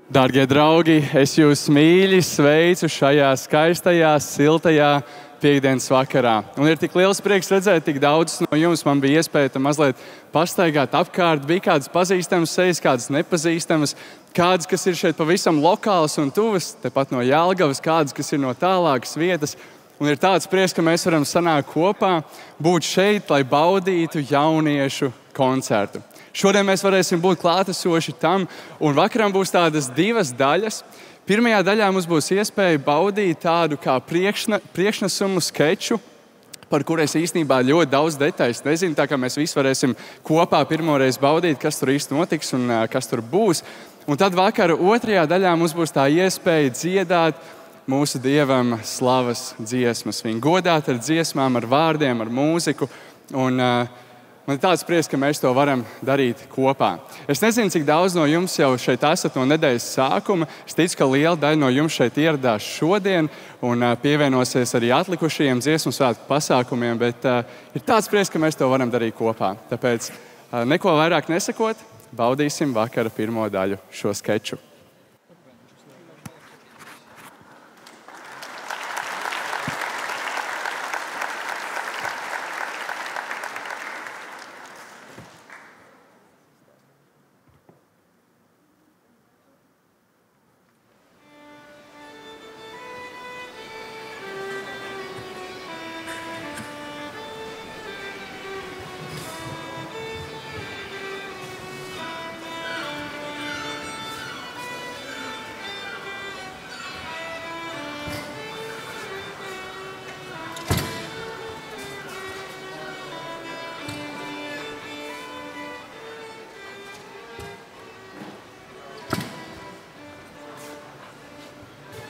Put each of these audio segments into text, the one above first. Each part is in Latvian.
Dārgie draugi, es jūs mīļi sveicu šajā skaistajā, siltajā piektdienas vakarā. Un ir tik liels prieks redzēt tik daudzus no jums. Man bija iespēja mazliet pastaigāt apkārt. Bija kādas pazīstamas sejas, kādas nepazīstamas, kādas, kas ir šeit pavisam lokālas un tuvas, tepat no Jelgavas, kādas, kas ir no tālākas vietas. Un ir tāds prieks, ka mēs varam sanākt kopā, būt šeit, lai baudītu jauniešu koncertu. Šodien mēs varēsim būt klātesoši tam, un vakaram būs tādas divas daļas. Pirmajā daļā mums būs iespēja baudīt tādu kā priekšnesumu skeču, par kuru es īstenībā ļoti daudz detaļas nezinu, tā kā mēs visi varēsim kopā pirmoreiz baudīt, kas tur īsti notiks un kas tur būs. Un tad vakara otrajā daļā mums būs tā iespēja dziedāt mūsu Dievam slavas dziesmas. Viņu godāt ar dziesmām, ar vārdiem, ar mūziku. Un man ir tāds prieks, ka mēs to varam darīt kopā. Es nezinu, cik daudz no jums jau šeit esat no nedēļas sākuma. Es ticu, ka liela daļa no jums šeit ieradās šodien un pievienosies arī atlikušajiem dziesmu svētku pasākumiem, bet ir tāds prieks, ka mēs to varam darīt kopā. Tāpēc neko vairāk nesakot, baudīsim vakara pirmo daļu šo skeču.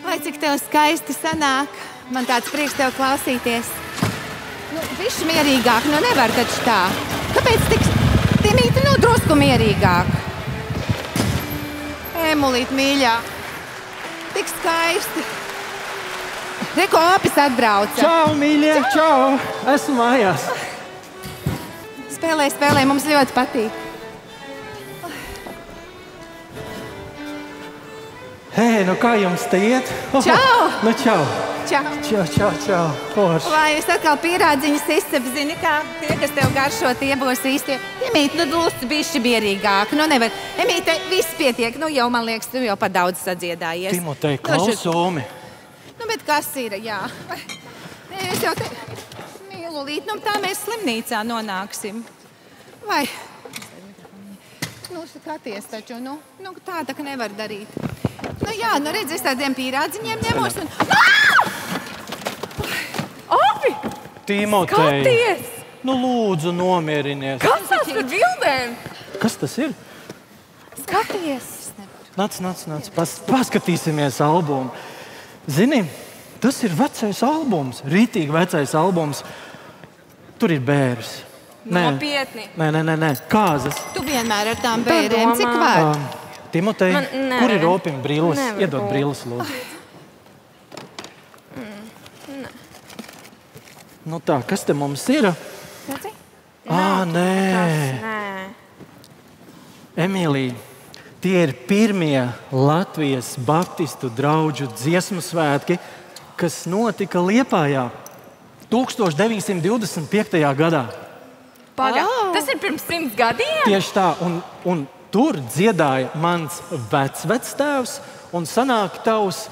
Vai cik tev skaisti sanāk, man tāds prieks tev klausīties. Višķi mierīgāk, nevar taču tā. Kāpēc tik, Timīti, drusku mierīgāk? Emulīt, mīļā, tik skaisti. Reko Apis atbrauca. Čau, mīļie, čau, esmu mājās. Spēlē, mums ļoti patīk. Hei, kā jums te iet? Čau! Čau! Čau! Forši. Vai jūs atkal pierādziņas izcep, zini, kā tie, kas tev garšo, tie būs īstie. Emīte, lūdzu, bišķi mierīgāk. Nevar. Emīte, viss pietiek. Jau, man liekas, tu jau pa daudz sadziedājies. Timotei, klausūmi. Bet kas ir, jā? Es jau te mīlulīt, tā mēs slimnīcā nonāksim. Vai? Skaties taču, tā ka nevar darīt. Jā, redz, es tādiem pīrādziņiem ņemos un... Api! Timotei! Skaties! Lūdzu, nomierinies. Kas tas par bildēm? Kas tas ir? Skaties! Nāc, paskatīsimies albumu. Zini, tas ir vecais albums, rītīgi vecais albums. Tur ir bērs. Nopietni. Nē, kāzas. Tu vienmēr ar tām bērēm, cik var? Timotei, kur ir Opim brilles? Nevar Iedod brilles, lūdzu. Tā, kas te mums ir? Redzi? Nē. Emīlija, tie ir pirmie Latvijas baptistu draugu dziesmu svētki, kas notika Liepājā 1925. gadā. Tas ir pirms 100 gadiem? Tieši tā, un tur dziedāja mans vectēvs, un sanāk tavs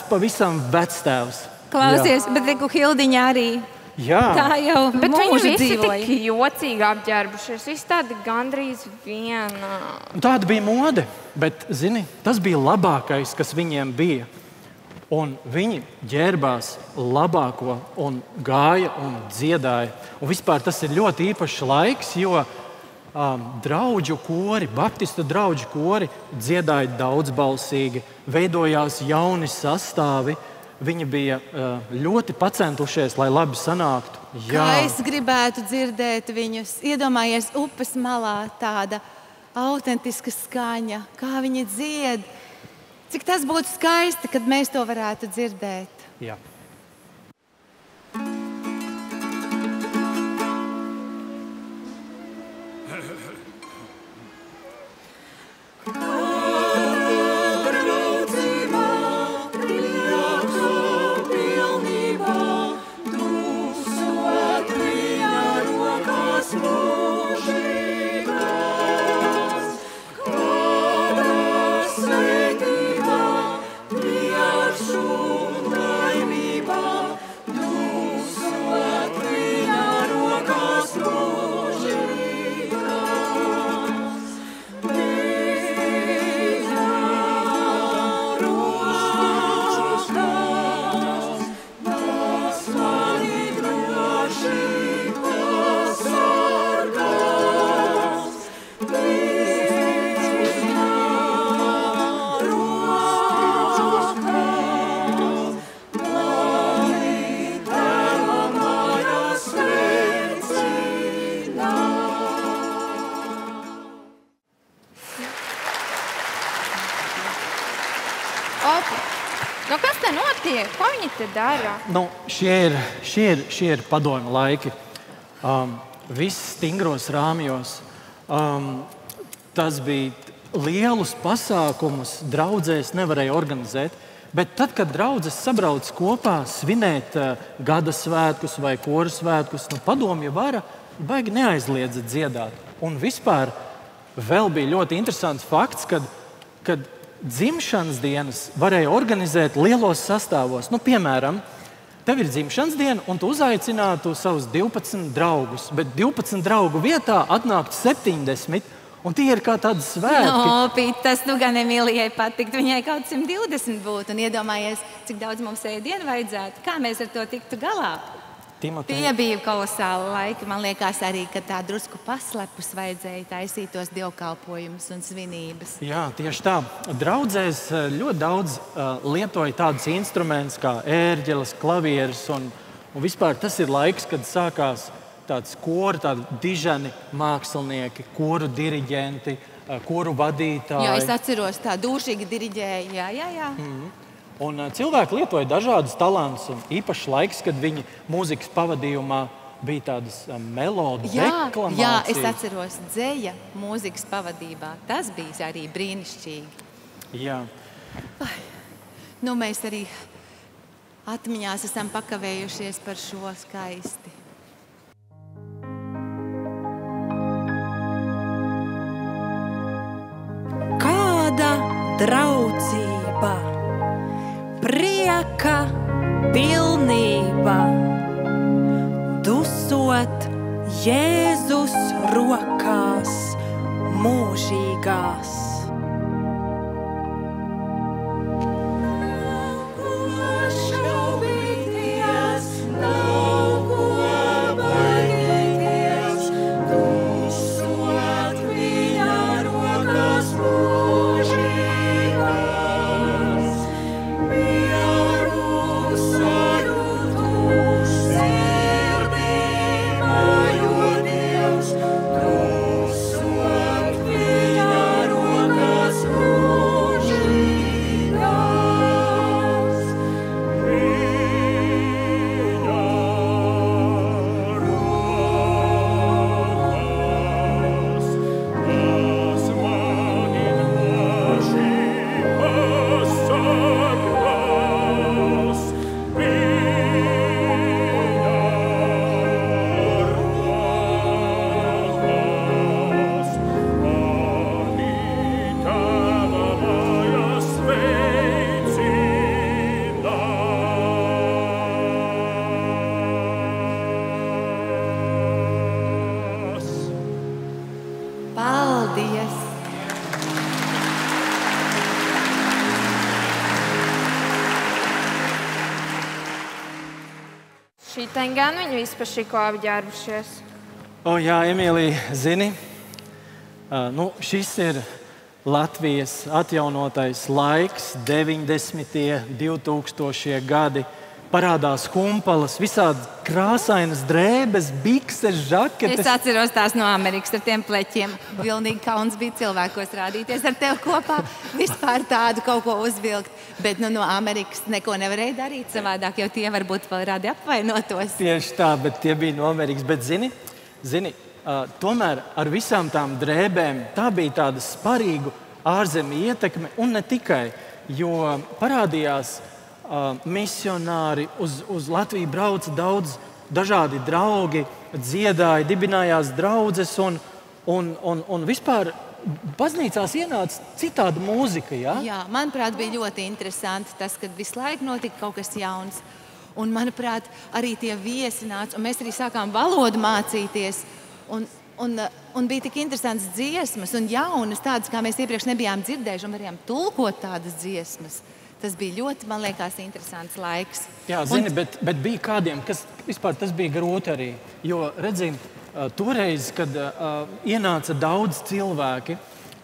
pavisam vectēvs. Klausies, bet reku Hildiņa arī. Jā. Tā jau Bet viņi mūžu visi dzīvoja. tik jocīgi apģērbušies. Visi tādi gandrīz vienā. Tāda bija mode, bet, zini, tas bija labākais, kas viņiem bija. Un viņi ģērbās labāko un gāja un dziedāja. Un vispār tas ir ļoti īpašs laiks, jo draugu kori, baptistu draugu kori dziedāja daudzbalsīgi, veidojās jauni sastāvi. Viņi bija ļoti pacentušies, lai labi sanāktu. Kā es gribētu dzirdēt viņus. Iedomājies upes malā tāda autentiska skaņa, kā viņi dzied. Cik tas būtu skaisti, kad mēs to varētu dzirdēt. Jā. Oh viņi te dara? Nu, šie ir padomju laiki. Viss stingros rāmjos. Tas bija lielus pasākumus, draudzēs nevarēja organizēt. Bet tad, kad draudzes sabrauc kopā svinēt gada svētkus vai koru svētkus, padomju vara baigi neaizliedza dziedāt. Un vispār vēl bija ļoti interesants fakts, kad dzimšanas dienas varēja organizēt lielos sastāvos. Piemēram, tev ir dzimšanas diena, un tu uzaicinātu savus 12 draugus, bet 12 draugu vietā atnāktu 70. Un tie ir kā tādi svētki. Pīt, tas gan Emilijai patikt. Viņai kaut 120 būtu. Un iedomājies, cik daudz mums ēdienu vajadzētu. Kā mēs ar to tiktu galā? Tie bija kolosāli laiki. Man liekas arī, ka tā drusku paslepus vajadzēja taisīt tos dievkalpojumus un svinības. Jā, tieši tā. Draudzēs ļoti daudz lietoja tādus instrumentus kā ērģeles, klavieres. Un vispār tas ir laiks, kad sākās tāds koru, tādi dižani mākslinieki, koru diriģenti, koru vadītāji. Jā, es atceros, tā dūšīgi diriģēja. Jā. Un cilvēki lietoja dažādus talantus. Īpašs laiks, kad viņi mūzikas pavadījumā bija tādas melodijas deklamācijas. Jā, es atceros dzeja mūzikas pavadībā. Tas bija arī brīnišķīgi. Jā. Mēs arī atmiņās esam pakavējušies par šo skaisti. Draudzība, prieka pilnība, dusot Jēzus rokās mūžīgās. Šitien gan viņi vispašiko apģērbušies. Jā, Emīlija, zini, šis ir Latvijas atjaunotais laiks, 90. 2000. gadi. Parādās humpalas, visādi krāsainas drēbes, bikses, žaketes. Es atceros tās no Amerikas ar tiem pleķiem. Vilnīgi kauns bija cilvēkos rādīties ar tevi kopā, vispār tādu kaut ko uzvilkt. Bet no Amerikas neko nevarēja darīt savādāk, jo tie varbūt vēl radi apvainotos. Tieši tā, bet tie bija no Amerikas. Bet zini, tomēr ar visām tām drēbēm tā bija tāda sparīgu ārzemju ietekme, un ne tikai, jo parādījās misionāri, uz Latviju brauca daudz dažādi draugi, dziedāja, dibinājās draudzes, un vispār baznīcās ienāca citāda mūzika. Ja? Jā, manuprāt, bija ļoti interesanti tas, kad visu laiku notika kaut kas jauns. Un, manuprāt, arī tie viesi nāca, un mēs arī sākām valodu mācīties. Un bija tik interesants dziesmas un jaunas tādas, kā mēs iepriekš nebijām dzirdējuši, un varējām tulkot tādas dziesmas. Tas bija ļoti, man liekas, interesants laiks. Jā, zini, bet bija kādiem, kas vispār tas bija grūti arī. Jo, redzim, toreiz, kad ienāca daudz cilvēki,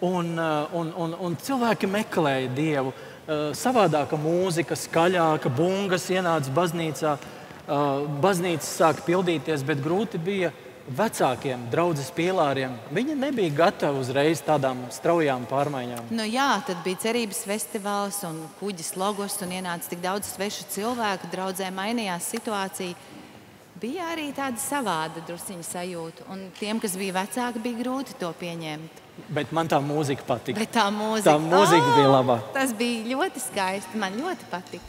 un cilvēki meklēja Dievu, savādāka mūzika, skaļāka, bungas ienāca baznīcā, baznīca sāka pildīties, bet grūti bija vecākiem draudzes pīlāriem, viņi nebija gatavi uzreiz tādām straujām pārmaiņām. Nu jā, tad bija cerības festivāls un kuģis logos un ienāca tik daudz svešu cilvēku, draudzē mainījās situācija. Bija arī tāda savāda drusciņa sajūta, un tiem, kas bija vecāki, bija grūti to pieņemt. Bet man tā mūzika patika. Bet tā mūzika bija labā. Tas bija ļoti skaisti, man ļoti patika.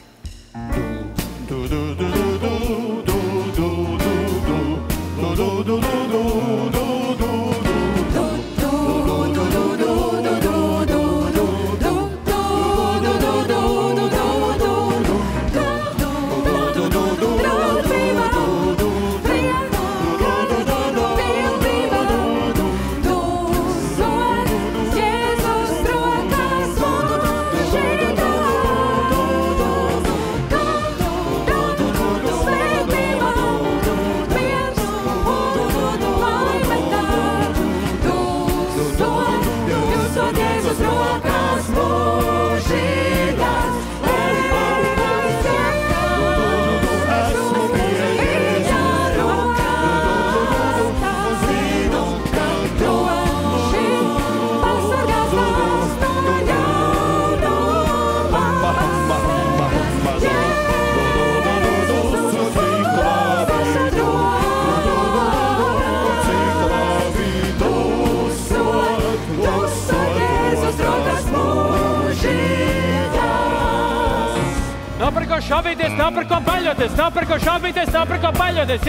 Šaubīties, nav par ko baļoties, nav par ko šaubīties, nav par ko baļoties.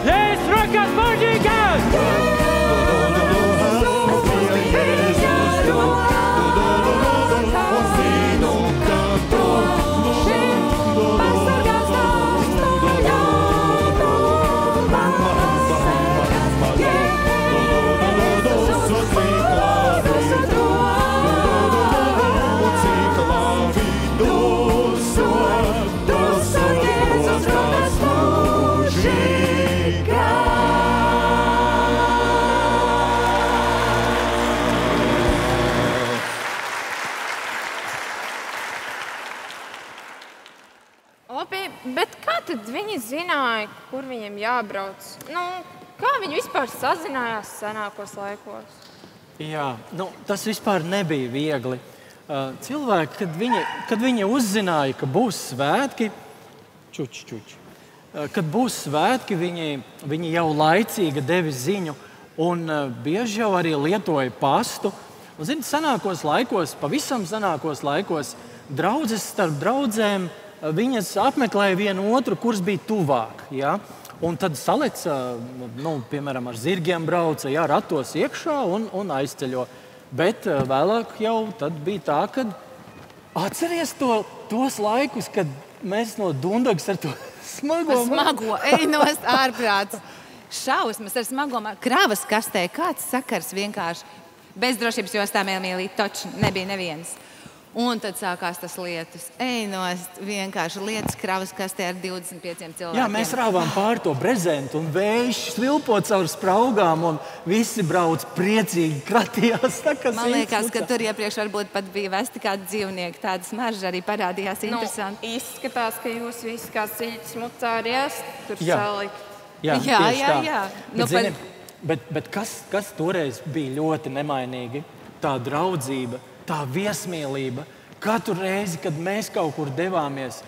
Jēzus rokās mūžīgās! Bet kā tad viņi zināja, kur viņiem jābrauc? Kā viņi vispār sazinājās senākos laikos? Jā, tas vispār nebija viegli. Cilvēki, kad viņi uzzināja, ka būs svētki, kad būs svētki, viņi jau laicīgi deva ziņu un bieži jau arī lietoja pastu. Un, senākos laikos, pavisam senākos laikos, draudzes starp draudzēm viņas apmeklēja vienu otru, kurš bija tuvāk. Ja? Un tad saleca, piemēram, ar zirgiem brauca, ratos iekšā un aizceļo. Bet vēlāk jau tad bija tā, ka atceries tos laikus, kad mēs no Dundagas ar to smago ejnos ārprāts. Šausmas ar smago kravas kastē. Kāds sakars vienkārši bez drošības jostām iemīlīt, taču nebija neviens. Un tad sākās tas lietus. Ejnost vienkārši lietus kravas kastē ar 25 cilvēkiem. Jā, mēs rāvām pār to brezentu un vējš svilpo caur spraugām un visi brauc priecīgi kratījās. Man liekas, ka tur iepriekš varbūt pat bija vesti kādi dzīvnieki. Tādas maržas arī parādījās interesanti. Izskatās, ka jūs visi kā siļķis mucā arī esat tur salikt. Jā. Bet kas toreiz bija ļoti nemainīgi? Tā draudzība. Tā viesmīlība, katru reizi, kad mēs kaut kur devāmies,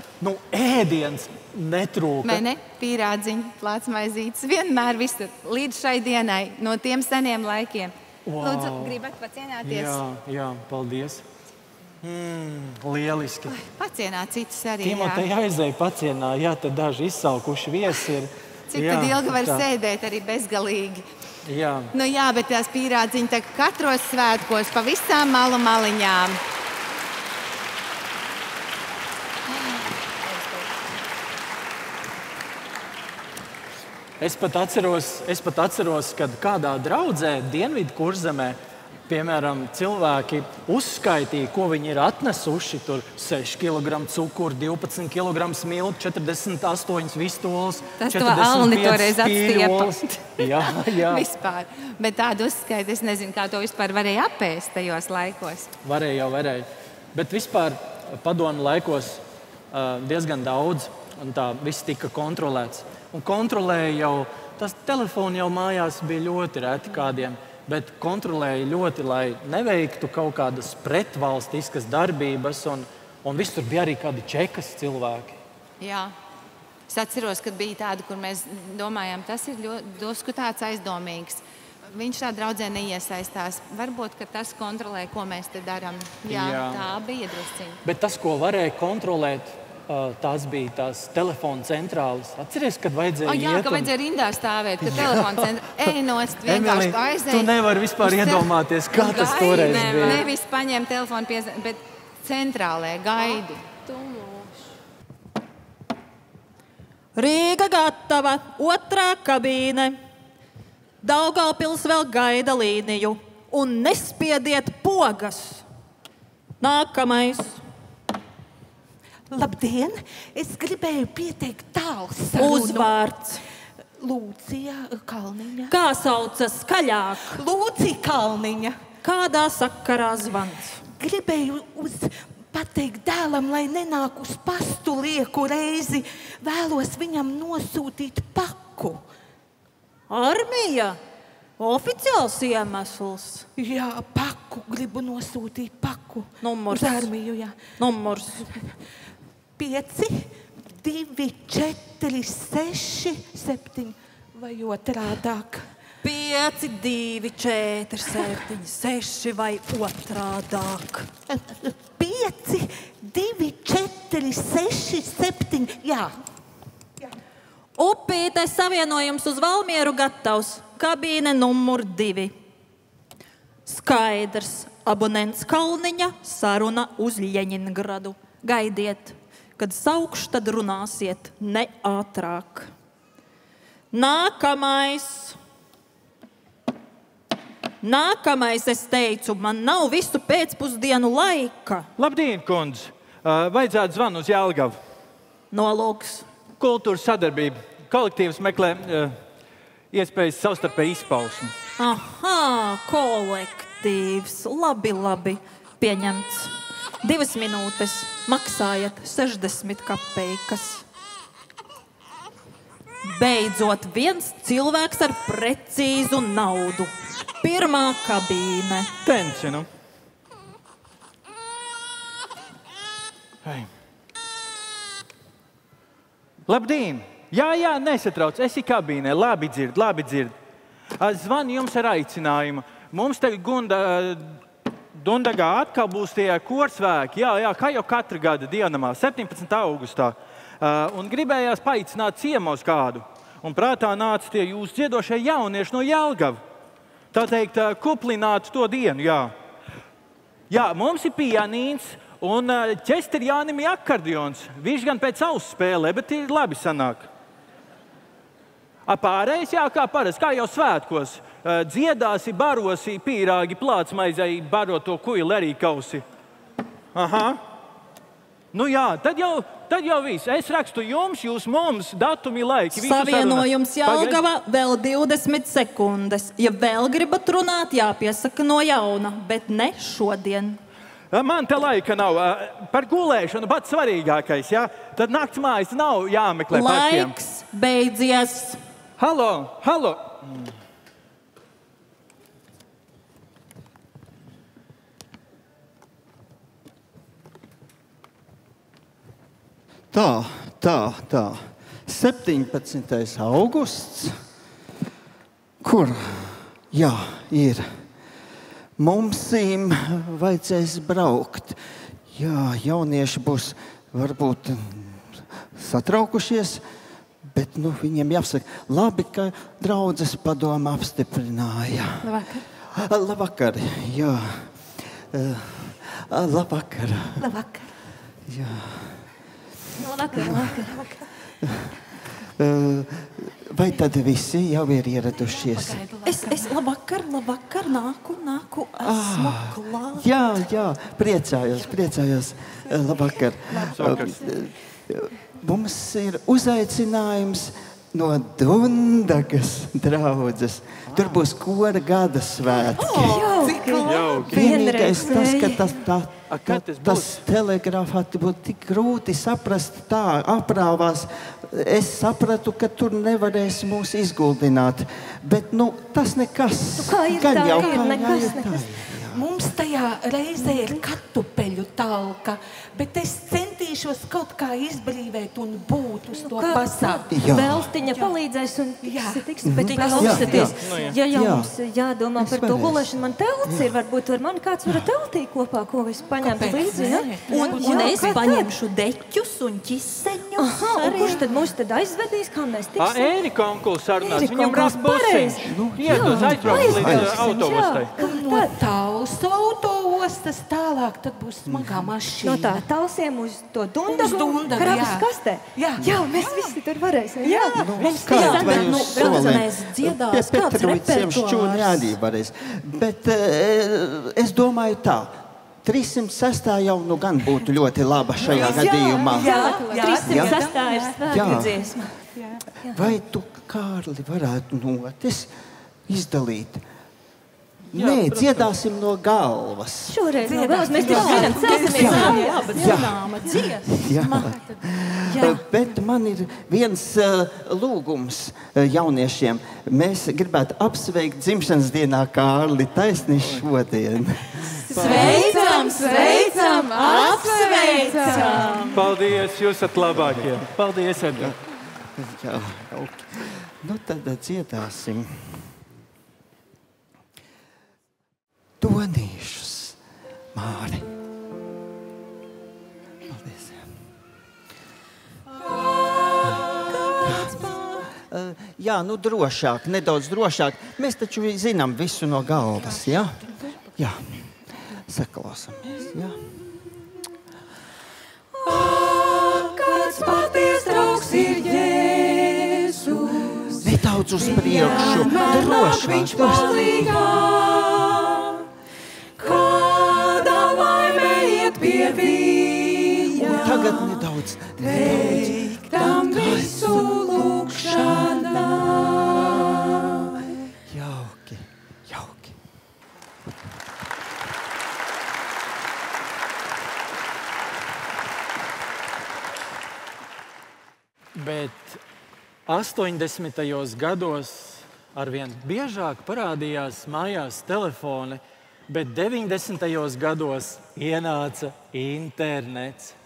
ēdiens netrūka. Vai ne? Pīrādziņi, plācmaizītes, vienmēr visur, līdz šai dienai, no tiem seniem laikiem. Wow. Lūdzu, gribat pacienāties? Jā, paldies. Lieliski. Pacienāt citus arī, Timoteja aizēja pacienā, tad daži izsalkuši viesi ir. Cik tad ilgi var sēdēt arī bezgalīgi? Jā. Bet tās pīrādziņi tā katros svētkos pa visām malu maliņām. Es pat atceros, kad kādā draudzē Dienvidu Kurzemē, piemēram, cilvēki uzskaitīja, ko viņi ir atnesuši. Tur 6 kg cukuru, 12 kg smilti, 48 vistoles, 45 pīļoles. Jā. Vispār. Bet tādu uzskaiti, es nezinu, kā to vispār varēja apēst tajos laikos. Varēja. Bet vispār padomu laikos diezgan daudz, un tā viss tika kontrolēts. Un kontrolēja jau tas telefons jau mājās bija ļoti reti kādiem, bet kontrolēja ļoti, lai neveiktu kaut kādas pretvalstiskas darbības, un visur bija arī kādi čekas cilvēki. Jā. Es atceros, kad bija tāda, kur mēs domājām, tas ir drusku tāds aizdomīgs. Viņš tā draudzē neiesaistās. Varbūt, ka tas kontrolē, ko mēs te darām. Jā, tā bija drusciņa. Bet tas, ko varēja kontrolēt, tās bija tās telefona centrāles. Atceries, kad vajadzēja Jā, ka vajadzēja rindā stāvēt, ka telefona centrāle ēnost vienkārši aizēja. Tu nevari vispār iedomāties, kā tas toreiz bija. Nevis paņem telefonu, bet centrālē gaidi. Rīga gatava, 2. kabīne. Daugavpils vēl gaida līniju. Un nespiediet pogas. Nākamais. Labdien! Es gribēju pieteikt tālu sarunu. Uzvārds. Lūcija Kalniņa. Kā saucas skaļāk? Lūcija Kalniņa. Kādā sakarā zvans? Gribēju pateikt dēlam, lai nenāk uz pastu lieku reizi. Vēlos viņam nosūtīt paku. Armija? Oficiāls iemesls? Jā, paku. Gribu nosūtīt paku. Numurs. Uz armiju, jā. Numurs. 5, 2, 4, 6, 7 vai otrādāk. 5, 2, 4, 7, 6 vai otrādāk. 5, 2, 4, 6, 7, jā. Upīte savienojums uz Valmieru gatavs. Kabīne numur 2. Skaidrs. Abonents Kalniņa, saruna uz Ļeņingradu. Gaidiet, kad saukšu, tad runāsiet, ne ātrāk. Nākamais, es teicu, man nav visu pēcpusdienu laika. Labdien, kundze! Vajadzētu zvanu uz Jelgavu. Nolūks. Kultūras sadarbība. Kolektīvs meklē iespējas savstarpēji izpausmi. Aha, kolektīvs. Labi. Pieņemts. 2 minūtes. Maksājat 60 kapeikas. Beidzot, viens cilvēks ar precīzu naudu. 1. kabīne. Tencinu. Labdien! Jā, nesatrauc. Esi kabīnē. Labi dzird. Zvanu jums ar aicinājumu. Mums te Dundagā atkal būs tie korsvēki. Jā, kā jau katra gada dienamā, 17. augustā. Un gribējās paaicināt ciemos kādu. Un prātā nāca tie jūsu dziedošie jaunieši no Jelgava. Tā teikt, kuplināt to dienu, jā. Jā, mums ir pianīns un ķesterjānim ir akordions. Viņš gan pēc auss spēlē, bet ir labi sanāk. Pārējais, jā, kā parasti, kā jau svētkos. Dziedāsi, barosi, pīrāgi, plātsmaizei, baro to kuili arī kausi. Aha. Nu jā, tad jau viss. Es rakstu jums, jūs mums, datumi, laiki. Savienojums Jelgava vēl 20 sekundes. Ja vēl gribat runāt, jāpiesaka no jauna, bet ne šodien. Man te laika nav. Par gulēšanu pats svarīgākais, jā? Tad nakts mājas nav jāmeklē pašiem. Laiks beidzies. Halo. Tā. 17. augusts. Kur? Jā, ir. Mums vajadzēs braukt. Jā, jaunieši būs varbūt satraukušies, bet viņiem jāsaka, labi, ka draudzes padoma apstiprināja. Labvakar. Jā. Labvakar. Jā. Labvakar. Vai tad visi jau ir ieradušies? Es labvakar, nāku, esmu klāt. Jā, priecājos. Labvakar. Mums ir uzaicinājums no Dundagas draudzes. Tur būs kora gada svētki. Vienīgais tas, ka tas telegrāfā būtu tik grūti saprast tā, aprāvās. Es sapratu, ka tur nevarēs mūs izguldināt. Bet, tas nekas. Nekas. Mums tajā reizē ir kartupeļu talka, bet es centīšos kaut kā izbrīvēt un būt uz to pasākumu. Velstiņa palīdzēs un tiks, bet tikai augstaties. Ja jau mums jādomā par to gulēšanu, man telts ir, varbūt ar mani kāds var teltīt kopā, ko es paņemtu līdzi, ja? Un es paņemšu deķus un ķiseņus. Un kurš tad mūs tad aizvedīs, kā mēs tiksim? Ērika onkuls sarunās, viņam rast busiņš. Iedod, aizbraukt līdz autoostai. No Talsu autoostas tālāk, tad būs smagā mašīna. No tā Talsiem uz to Dundagu krabas kastē. Jā, mēs visi tur varēsim. Jā, braucamais dziedās, kāds repertuārs. Arī varēs. Bet es domāju tā. 306. jau gan būtu ļoti laba šajā gadījumā. Jā, 306. ir svētku dziesma. Vai tu, Kārli, varētu notis izdalīt? Nē, dziedāsim no galvas. Šoreiz no galvas mēs tikai zinām, celsimies. Jā, bet zināma dziesma. Bet man ir viens lūgums jauniešiem. Mēs gribētu apsveikt dzimšanas dienā Kārli taisni šodien. Sveicam, sveicam, apsveicam! Paldies, jūs esat labākie. Paldies, Edgar. Jā, tad dziedāsim. Tonīšus, Māri. Paldies. Jā, drošāk, nedaudz drošāk. Mēs taču zinām visu no galvas, jā? Jā, saklausamies, jā. Kāds paties draugs ir Jēzus. Nedaudz uz priekšu, drošāk. Kāda laime iet pie viņa. Un tagad nedaudz. Teiktam visu lūkšanā. Jauki. Bet 80. gados arvien biežāk parādījās mājās telefoni, bet 90. gados ienāca internets.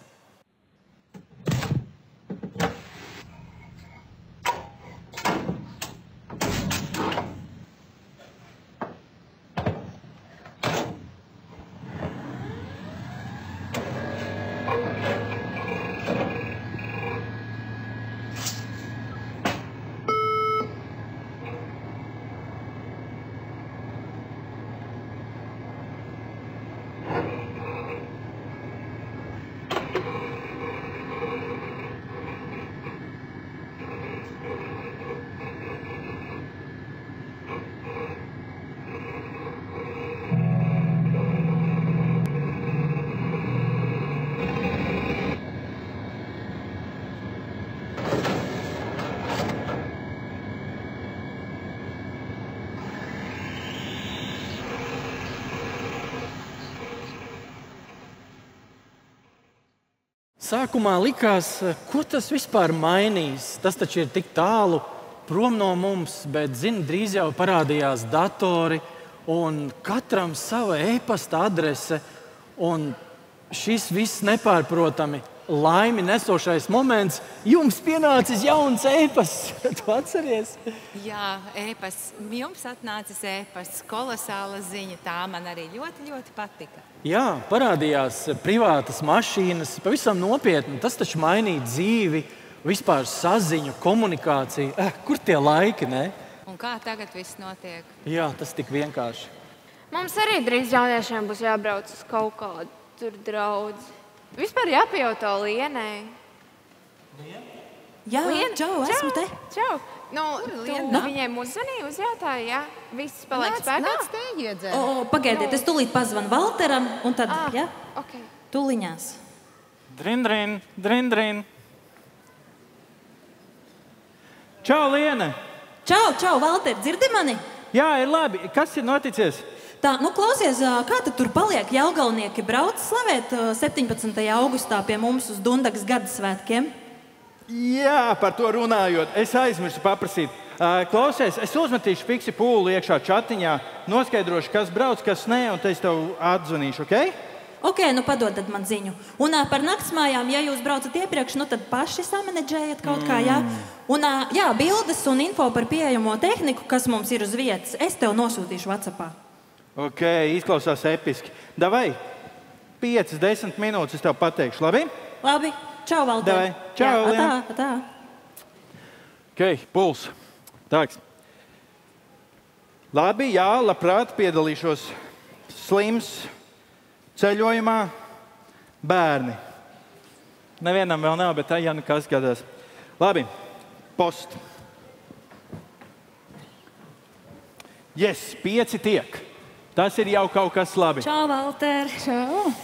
Sākumā likās, ko tas vispār mainīs. Tas taču ir tik tālu prom no mums, bet, drīz jau parādījās datori un katram sava e-pasta adrese. Un šis viss nepārprotami laimi nesošais moments, jums pienācis jauns e-pasts. Tu atceries? Jā, e-pasts. Jums atnācis e-pasts. Kolosāla ziņa. Tā man arī ļoti, ļoti patika. Jā, parādījās privātas mašīnas, pavisam nopietni. Tas taču mainīja dzīvi, vispār saziņu, komunikāciju. Kur tie laiki, ne? Un kā tagad viss notiek? Jā, tas tik vienkārši. Mums arī drīz jauniešiem būs jābrauc uz kaut kādu tur draudzi. Vispār jāpajautā Lienai. Jā, čau, esmu te. Čau. Viņiem uzzvanīja, uzjautāja, jā? Viss paliek spēkā? Nāc te iedzēr. Pagaidiet, es tūlīt pazvanu Valteram, un tad, jā? Okay. Tūliņās. Drin, drin, drin, drin. Čau, Liena! Čau, Valter, dzirdi mani? Jā, ir labi. Kas ir noticies? Tā, klausies, kā tad tur paliek jelgavnieki brauc slavēt 17. augustā pie mums uz Dundagas gadasvētkiem? Jā, par to runājot, es aizmirsu paprasīt. Klausies, es uzmetīšu fiksi pūli iekšā čatiņā, noskaidrošu, kas brauc, kas nē, un te es tev atzvanīšu, ok? Ok, padod tad man ziņu. Un par naktsmājām, ja jūs braucat iepriekš, tad paši samanedžējat kaut kā, jā? Un jā, bildes un info par pieejamo tehniku, kas mums ir uz vietas, es tev nosūtīšu WhatsAppā. Ok, izklausās episki. Davai, 5-10 minūtes es tev pateikšu, labi? Labi, čau, Valter. Davai, čau, Liena. Atā. Ok, puls. Tāks. Labi, jā, labprāt piedalīšos. Slims, ceļojumā, bērni. Nevienam vēl nav, bet tā jau nekas gadās. Labi, post. Yes, 5 tiek. Tas ir jau kaut kas labi. Čau, Valter.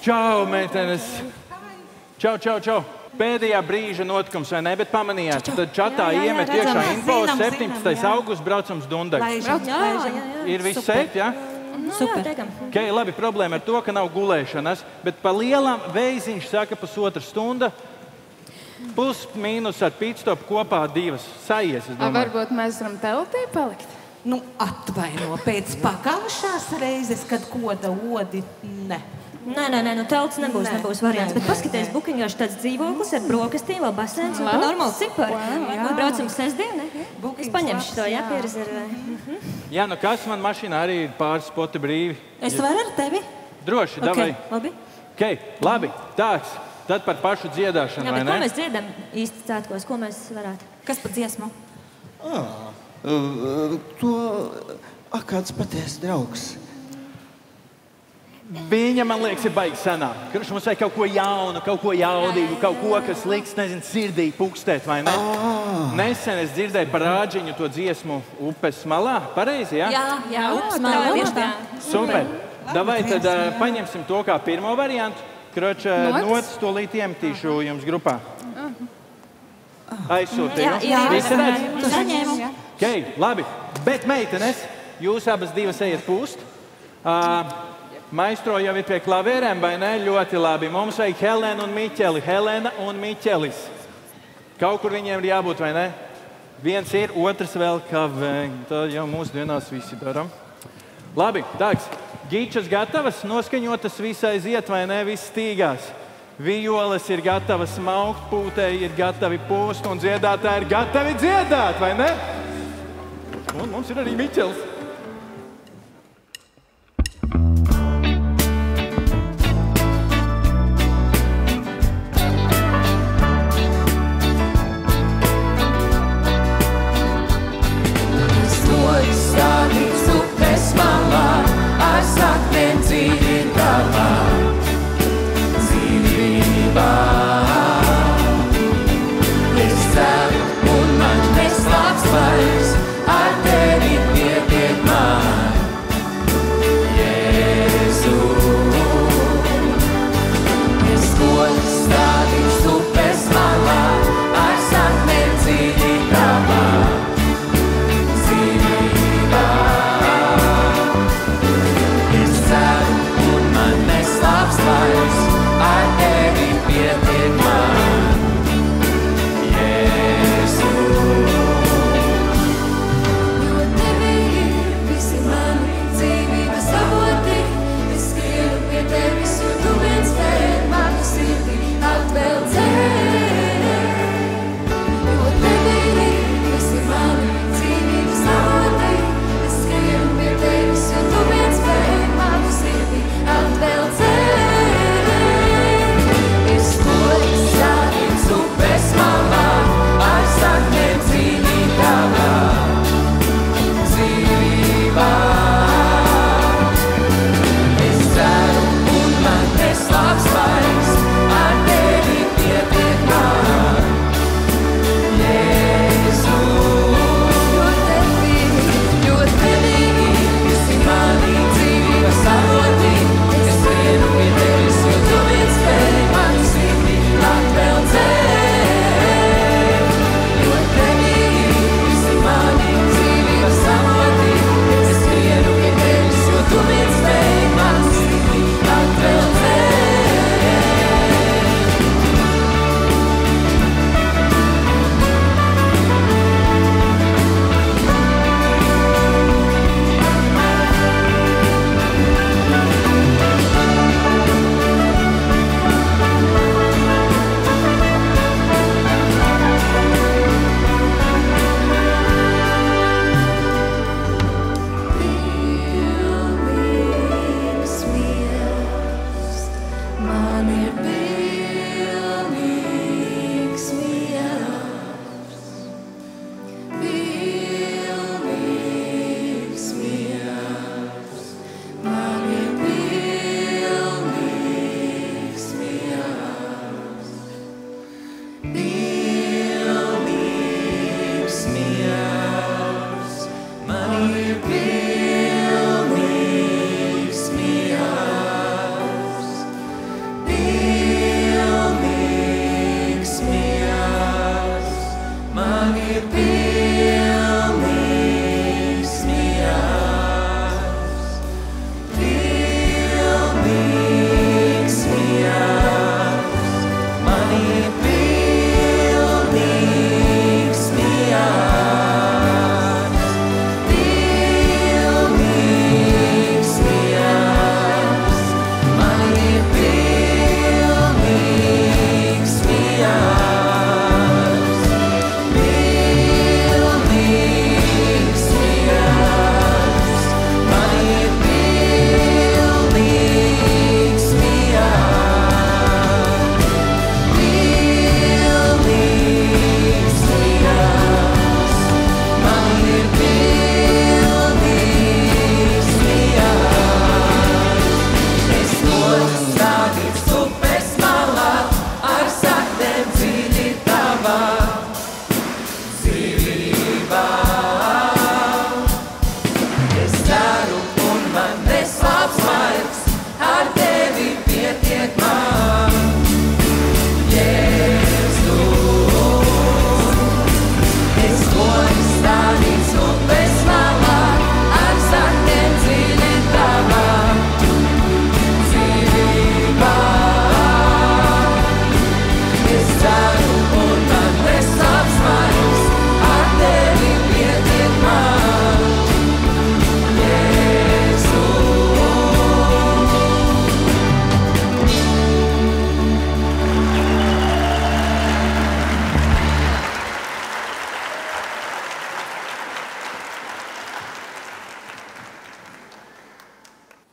Čau, meitenes. Čau. Pēdējā brīža notikums, vai ne? Bet pamanījāt, tad čatā iemet iekšā info 17. augusts braucams Dundagas. Jā. Ir viss safe, jā? Super. Ok, labi, problēma ar to, ka nav gulēšanas, bet pa lielam veiziņš saka pusotru stundu. Plus mīnus ar pitstopu kopā 2. Sajies, es domāju. Varbūt mēs varam teltī palikt? Atvaino pēc pagājušās reizes, kad koda odi, ne. Nē, telts nebūs variants. Bet paskaties, Bukingā ir tāds dzīvoklis ar brokastīm, vēl basēns un normāli cipari. Braucam sestdien, ne? Es paņemšu to, jā, pierezervē. Jā, kas man mašīnā arī ir pāris spoti brīvi. Es varu ar tevi? Droši, davai. Labi. Ok, labi, tāds. Tad par pašu dziedāšanu, vai ne? Jā, bet ko mēs dziedam īsti svētkos? Ko mēs varētu? Kas pa dziesmu? Kāds patiesi draugs. Viņa, man liekas, ir baigi senā. Mums vajag kaut ko jaunu, kaut ko jaudīgu, kaut ko, kas liks, sirdī pukstēt, vai ne? Nesen es dzirdēju par Rāģiņu to dziesmu upes malā. Pareizi, jā? Jā, upes malā, tieši tā. Super. Davai tad paņemsim to kā pirmo variantu. Kroča, notis to līdz iemetīšu jums grupā. Aizsūtīju. Jā, visi redz? saņēmu. Ok, labi. Bet, meitenes, jūs abas divas ejat pūst. Maestro jau ir pie klavierēm, vai ne? Ļoti labi. Mums vajag Helēnu un Miķeli. Helēna un Miķelis. Kaut kur viņiem ir jābūt, vai ne? Viens ir, otrs vēl kavē. Tā jau mūsu dienās visi daram. Labi, tāds. Ģīčas gatavas, noskaņotas visai ziet, vai ne? Viss stīgās. Vijoles ir gatavas smaukt, pūtēji ir gatavi pūst un dziedātāji ir gatavi dziedāt, vai ne? Un mums ir arī Miķelis. Un man neslāps vairs, ar tevi pietiek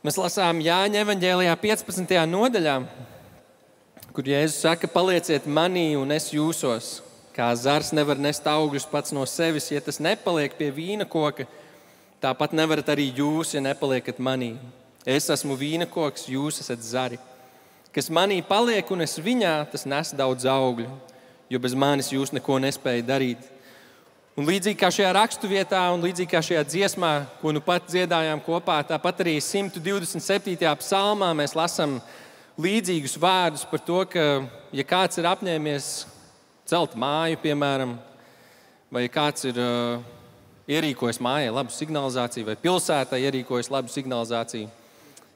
Mēs lasām Jāņa evaņģēlijā 15. nodaļā, kur Jēzus saka, palieciet manī un es jūsos. Kā zars nevar nest augļus pats no sevis, ja tas nepaliek pie vīna koka, tāpat nevarat arī jūs, ja nepaliekat manī. Es esmu vīna koks, jūs esat zari. Kas manī paliek un es viņā, tas nes daudz augļu, jo bez manis jūs neko nespējat darīt. Un līdzīgi kā šajā raksturvietā un līdzīgi kā šajā dziesmā, ko nu pat dziedājām kopā, tāpat arī 127. psalmā mēs lasām līdzīgus vārdus par to, ka, ja kāds ir apņēmies celt māju, piemēram, vai kāds ir ierīkojis mājai labu signalizāciju, vai pilsētā ierīkojis labu signalizāciju.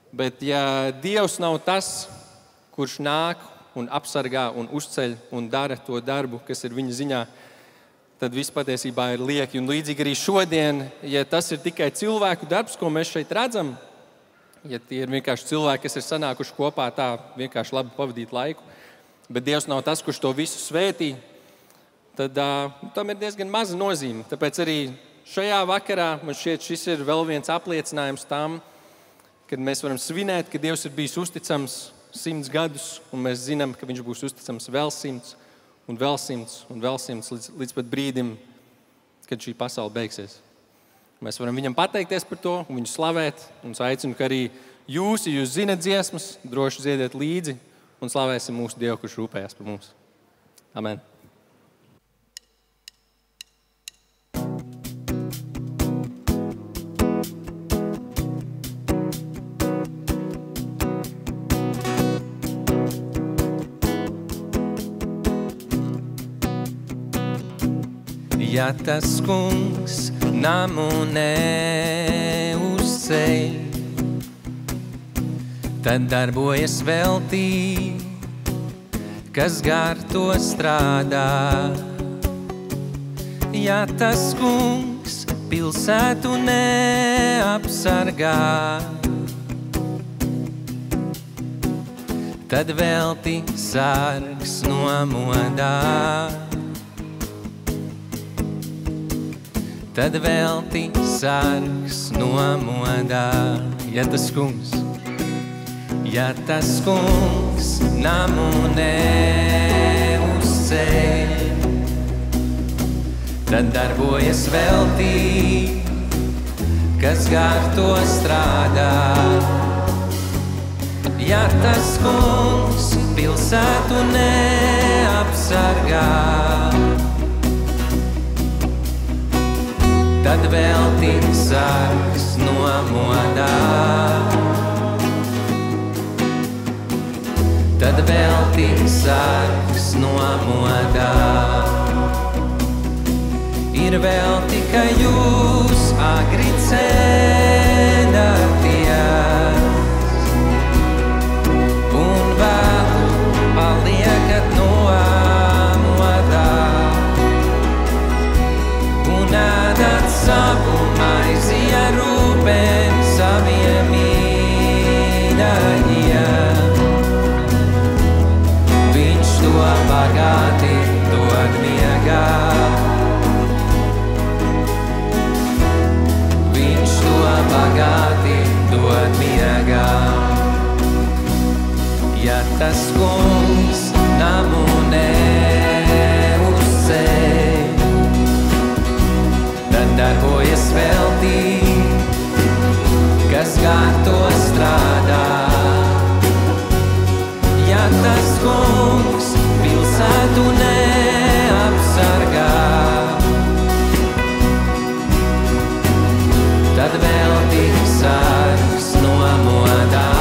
Bet ja Dievs nav tas, kurš nāk un apsargā un uzceļ un dara to darbu, kas ir viņa ziņā, tad viss patiesībā ir lieki. Un līdzīgi arī šodien, ja tas ir tikai cilvēku darbs, ko mēs šeit redzam, ja tie ir vienkārši cilvēki, kas ir sanākuši kopā tā vienkārši labi pavadīt laiku, bet Dievs nav tas, kurš to visu svētī, tad tam ir diezgan maza nozīme. Tāpēc arī šajā vakarā man šķiet, šis ir vēl viens apliecinājums tam, kad mēs varam svinēt, ka Dievs ir bijis uzticams 100 gadus, un mēs zinām, ka viņš būs uzticams vēl 100 un vēl 100 un vēl 100 līdz pat brīdim, kad šī pasaule beigsies. Mēs varam viņam pateikties par to un viņu slavēt, un es aicinu, ka arī jūs, ja jūs zinat dziesmas, droši dziediet līdzi un slavēsim mūsu Dievu, kurš rūpējas par mums. Amen. Ja tas kungs namu neuzceļ, tad darbojas veltī, kas gar to strādā. Ja tas kungs pilsētu neapsargā, tad velti sargs nomodā. Tad velti sargs nomodā. Ja tas kungs namu neuzceļ, tad darbojas veltī, kas gar to strādā. Ja tas kungs pilsētu neapsargā, tad velti sargs nomodā. Tad velti sargs nomodā. Ir vēl tikai jūs agri ceļaties, un vēlu paliekat nomodā. Un ēdat savu maizi ar rūpēm saviem mīļajiem. Viņš to bagāti dod miegā. Viņš to bagāti dod miegā. Ja tas kungs namu neuzceļ, tad darbojas veltī, kas gar to strādā. Ja tas kungs pilsētu neapsargā, tad veltī sargs nomodā.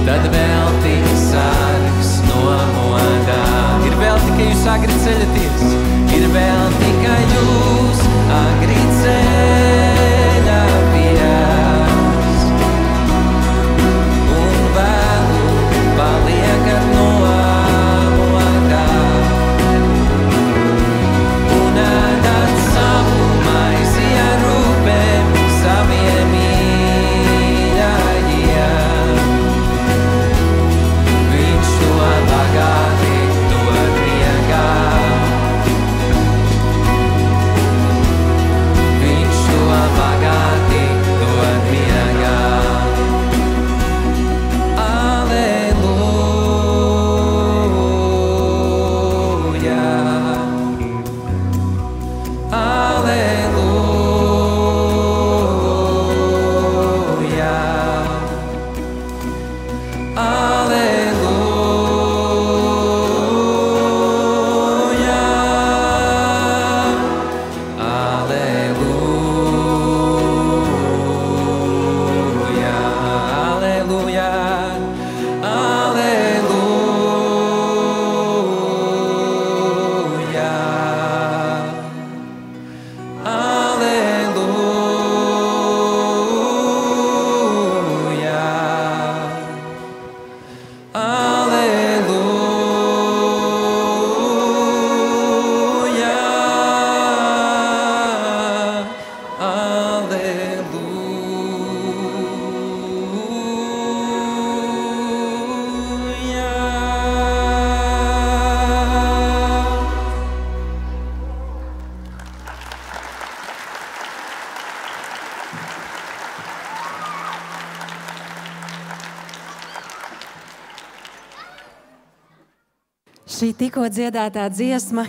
Tad veltī sargs nomodā. Ir vēl tikai jūs agri ceļaties, ir vēl tikai jūs agri ceļaties, un vēlu paliekat nomodā, un ēdat savu maizi ar rūpēm saviem mīļajiem. Viņš to bagāti dod miegā. Šī tikko dziedātā dziesma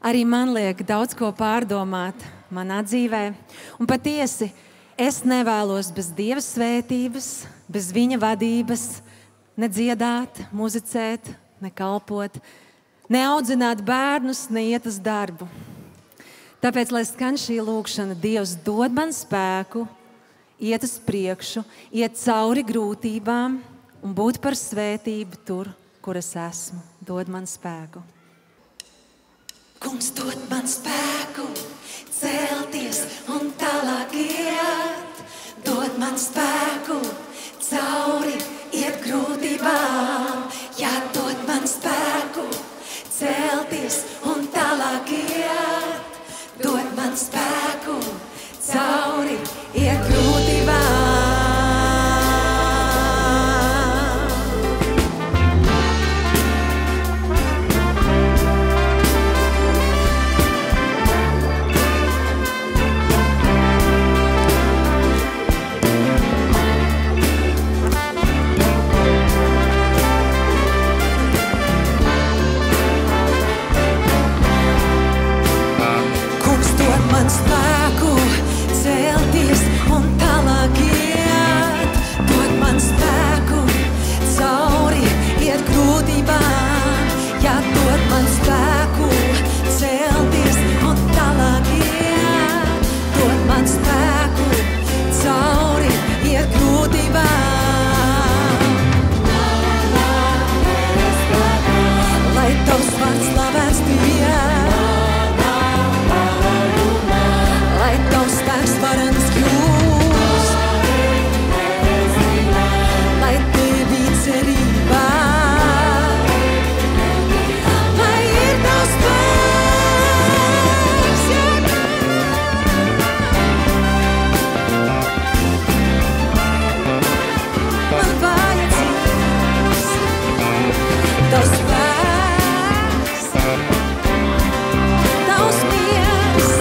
arī man liek daudz ko pārdomāt manā dzīvē. Un patiesi, es nevēlos bez Dieva svētības, bez viņa vadības, ne dziedāt, muzicēt, ne kalpot, ne audzināt bērnus, ne iet uz darbu. Tāpēc, lai skan šī lūkšana, Dievs dod man spēku, iet uz priekšu, iet cauri grūtībām un būt par svētību tur, kur es esmu. Dod man spēku. Kungs dod man spēku, celties un tālāk iet. Dod man spēku, cauri iet grūtībām. Jā, dod man spēku, celties un tālāk iet. Dod man spēku, cauri iet grūtībām. Man spēku celties un tālāk iet. Dod man spēku cauri iet grūtībām. Jā, dod man spēku celties un tālāk iet. Dod man spēku cauri iet grūtībām. Lai tavs vārds slavēts tiek. Lai tavs spēks varens kļūst, lai tevī cerībā, lai ir tavs spēks, man vajadzīgs tavs spēks, tavs miers.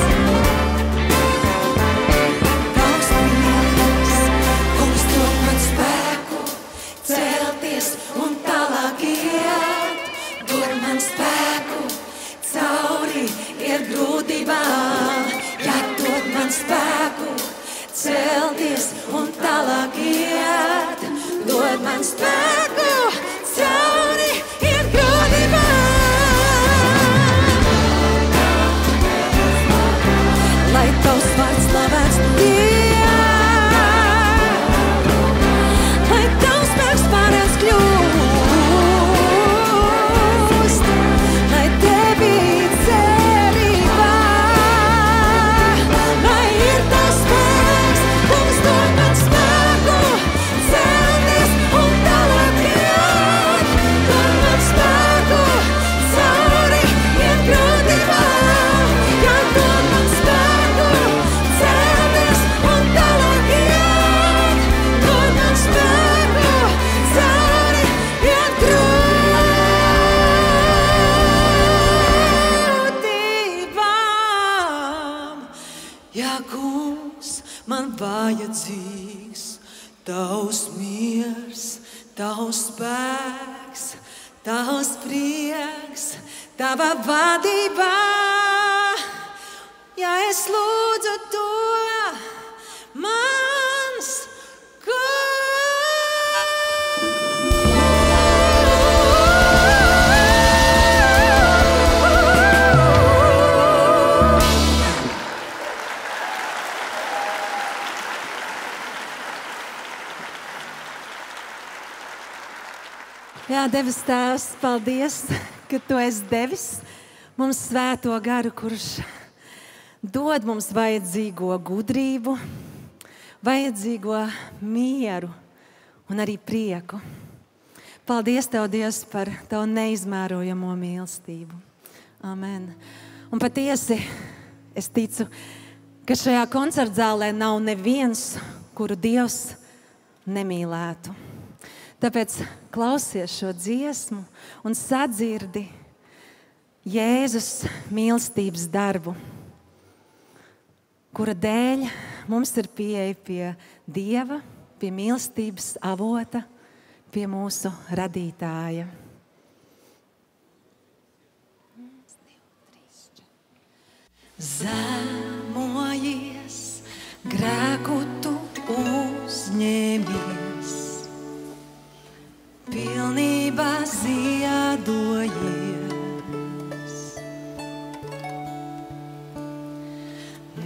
Un tālāk iet, dod man spēku, cauri iet grūtībām. Jā, dod man spēku, celties un tālāk iet. Dod man spēku, cauri iet grūtībām. Lai tavs vārds slavēts tiek. Lai tavs spēks varens kļūst, lai tevī cerībā, lai ir tavs spēks, kungs dod man spēku, celties un tālāk iet. Dod man spēku, cauri iet grūtībām. Jā, dod man spēku, celties un tālāk iet. Dod man spēku, cauri iet grūtībām. Jā, kungs, man vajadzīgs tavs miers, tavs spēks, tavs prieks, tava vadībā. Ja es lūdzu to, mans Jā, debes Tēvs, paldies, ka Tu esi devis mums svēto garu, kurš dod mums vajadzīgo gudrību, vajadzīgo mieru un arī prieku. Paldies Tev, Dievs, par Tavu neizmērojamo mīlestību. Amen. Un patiesi es ticu, ka šajā koncertzālē nav neviens, kuru Dievs nemīlētu. Tāpēc klausies šo dziesmu un sadzirdi Jēzus mīlestības darbu, kura dēļ mums ir pieeja pie Dieva, pie mīlestības avota, pie mūsu radītāja. Zemojies, grēku tu uzņēmies, pilnībā ziedojies.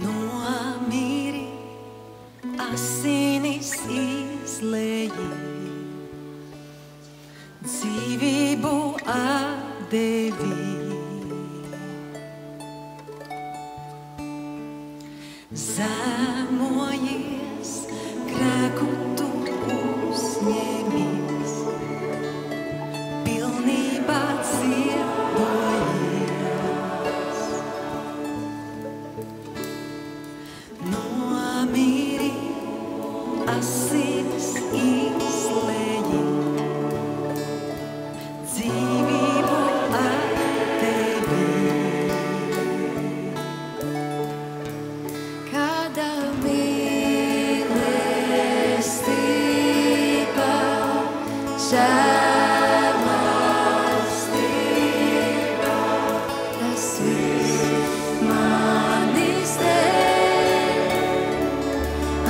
Nomiri, asinis izlēji, dzīvību atdevi. Zemojies, grēku tu uzņēmies, pilnībā ziedojies. Nomiri, asinis izlēji, dzīvību atdevi. Kāda mīlestība, žēlastība, tas viss manis dēļ,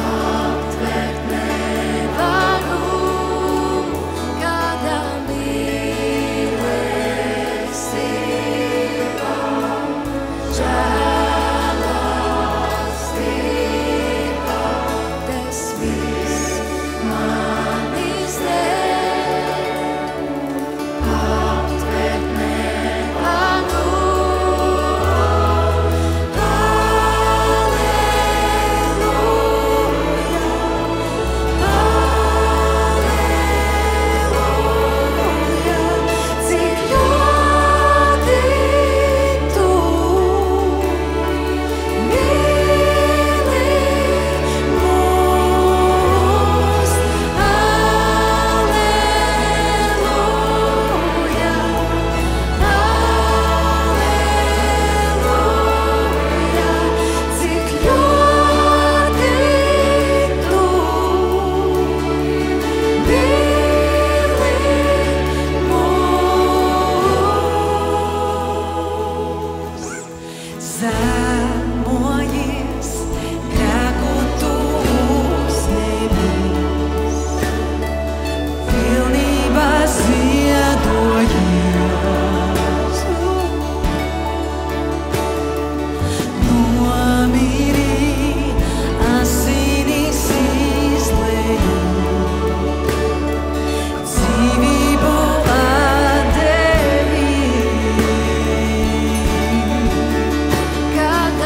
aptvert nevaru. Kāda mīlestība, žēlastība, tas viss manis dēļ, aptvert nevaru. Cik ļoti tu mīli mūs, Alleluja, Alleluja, cik ļoti tu zemojies, grēku tu uzņēmies, pilnībā ziedojies. Nomiri, asinis izlēji, dzīvību atdevi. Kāda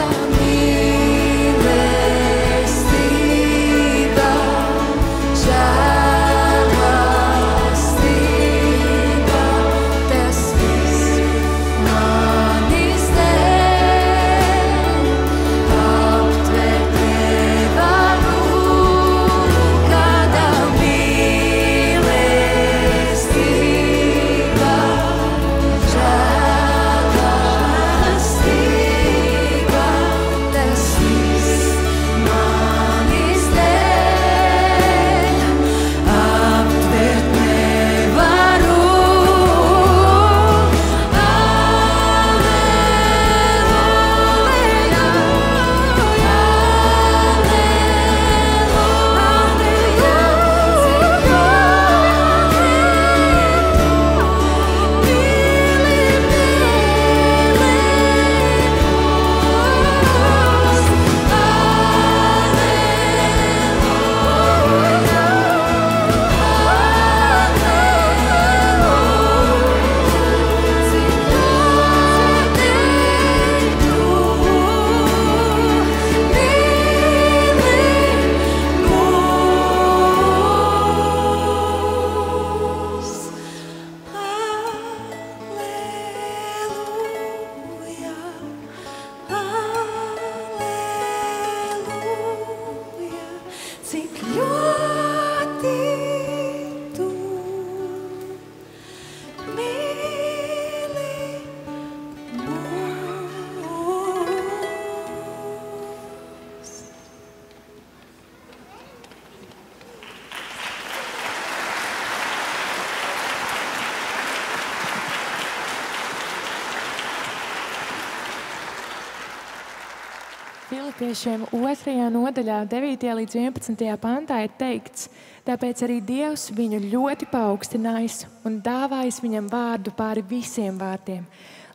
Filipiešiem 2. nodaļā, 9. līdz 11. pantā ir teikts, tāpēc arī Dievs viņu ļoti paaugstinājis un dāvājis viņam vārdu pāri visiem vārdiem,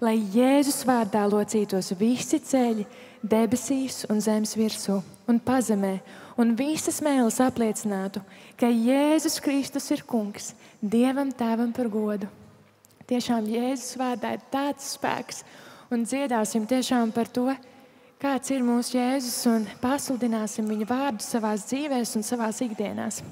lai Jēzus vārdā locītos visi ceļi debesīs un zemes virsū un pazemē, un visas mēles apliecinātu, ka Jēzus Kristus ir kungs, Dievam Tēvam par godu. Tiešām Jēzus vārdā ir tāds spēks, un dziedāsim tiešām par to, kāds ir mūsu Jēzus, un pasludināsim viņa vārdu savās dzīvēs un savās ikdienās.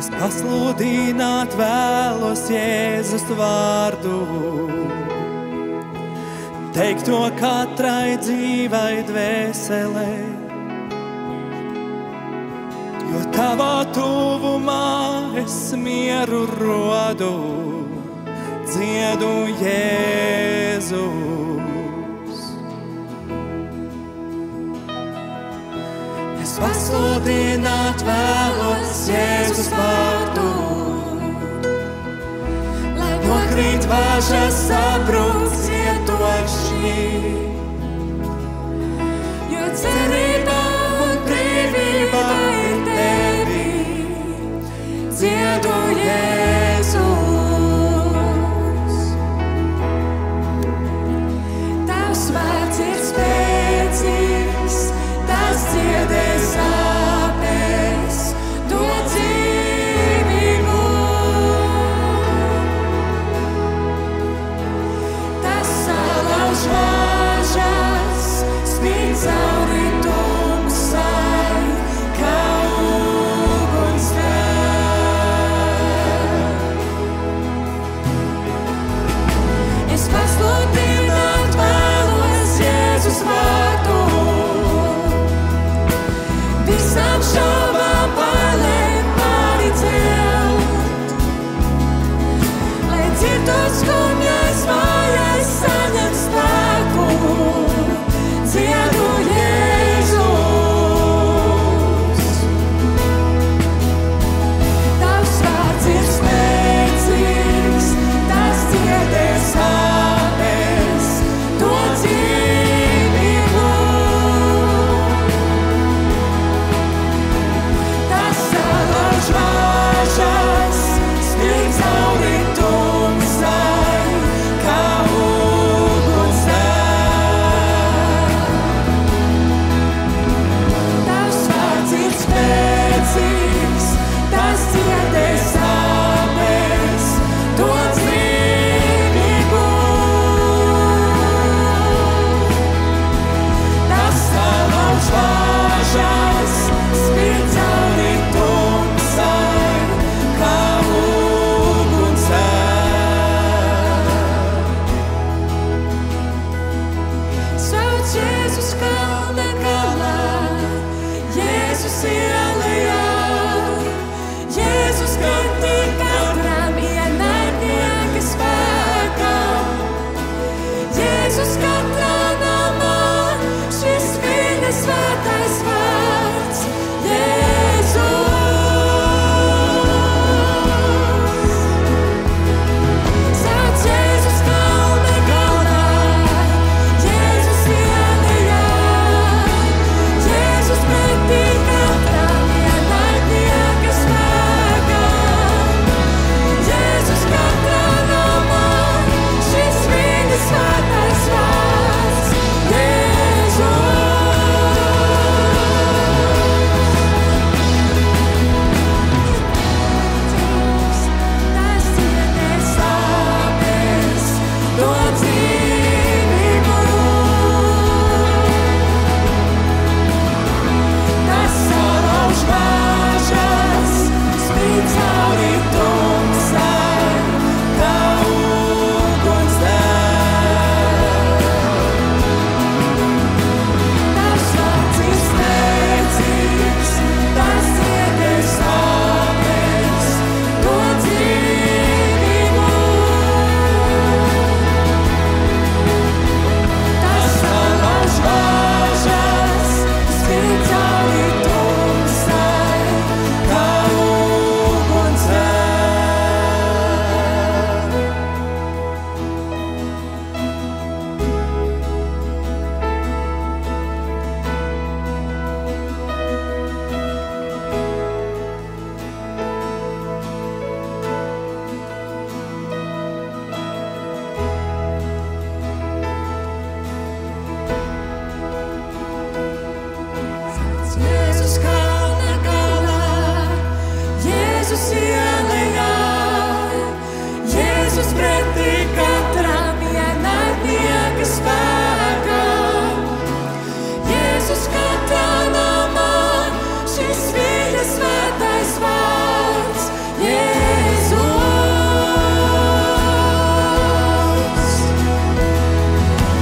Es pasludināt vēlos Jēzus vārdu, teikt to katrai dzīvai dvēselē, jo tavā tuvumā es mieru rodu, dziedu Jēzus. Es pasludināt vēlos Jēzus vārdu, lai nokrīt vāžas, sabrūk cietoši, jo cerība un brīvība ir tevi, dziedu Jēzus. Tavs vārds ir spēcīgs, tas dziedē sāpes, dod dzīvību. Tas salauž vāžas, spīd cauri to. Jēzus ielejā, Jēzus pretī katram ienaidnieka spēkam. Jēzus katrā namā, šis viņa svētais vārds, Jēzus.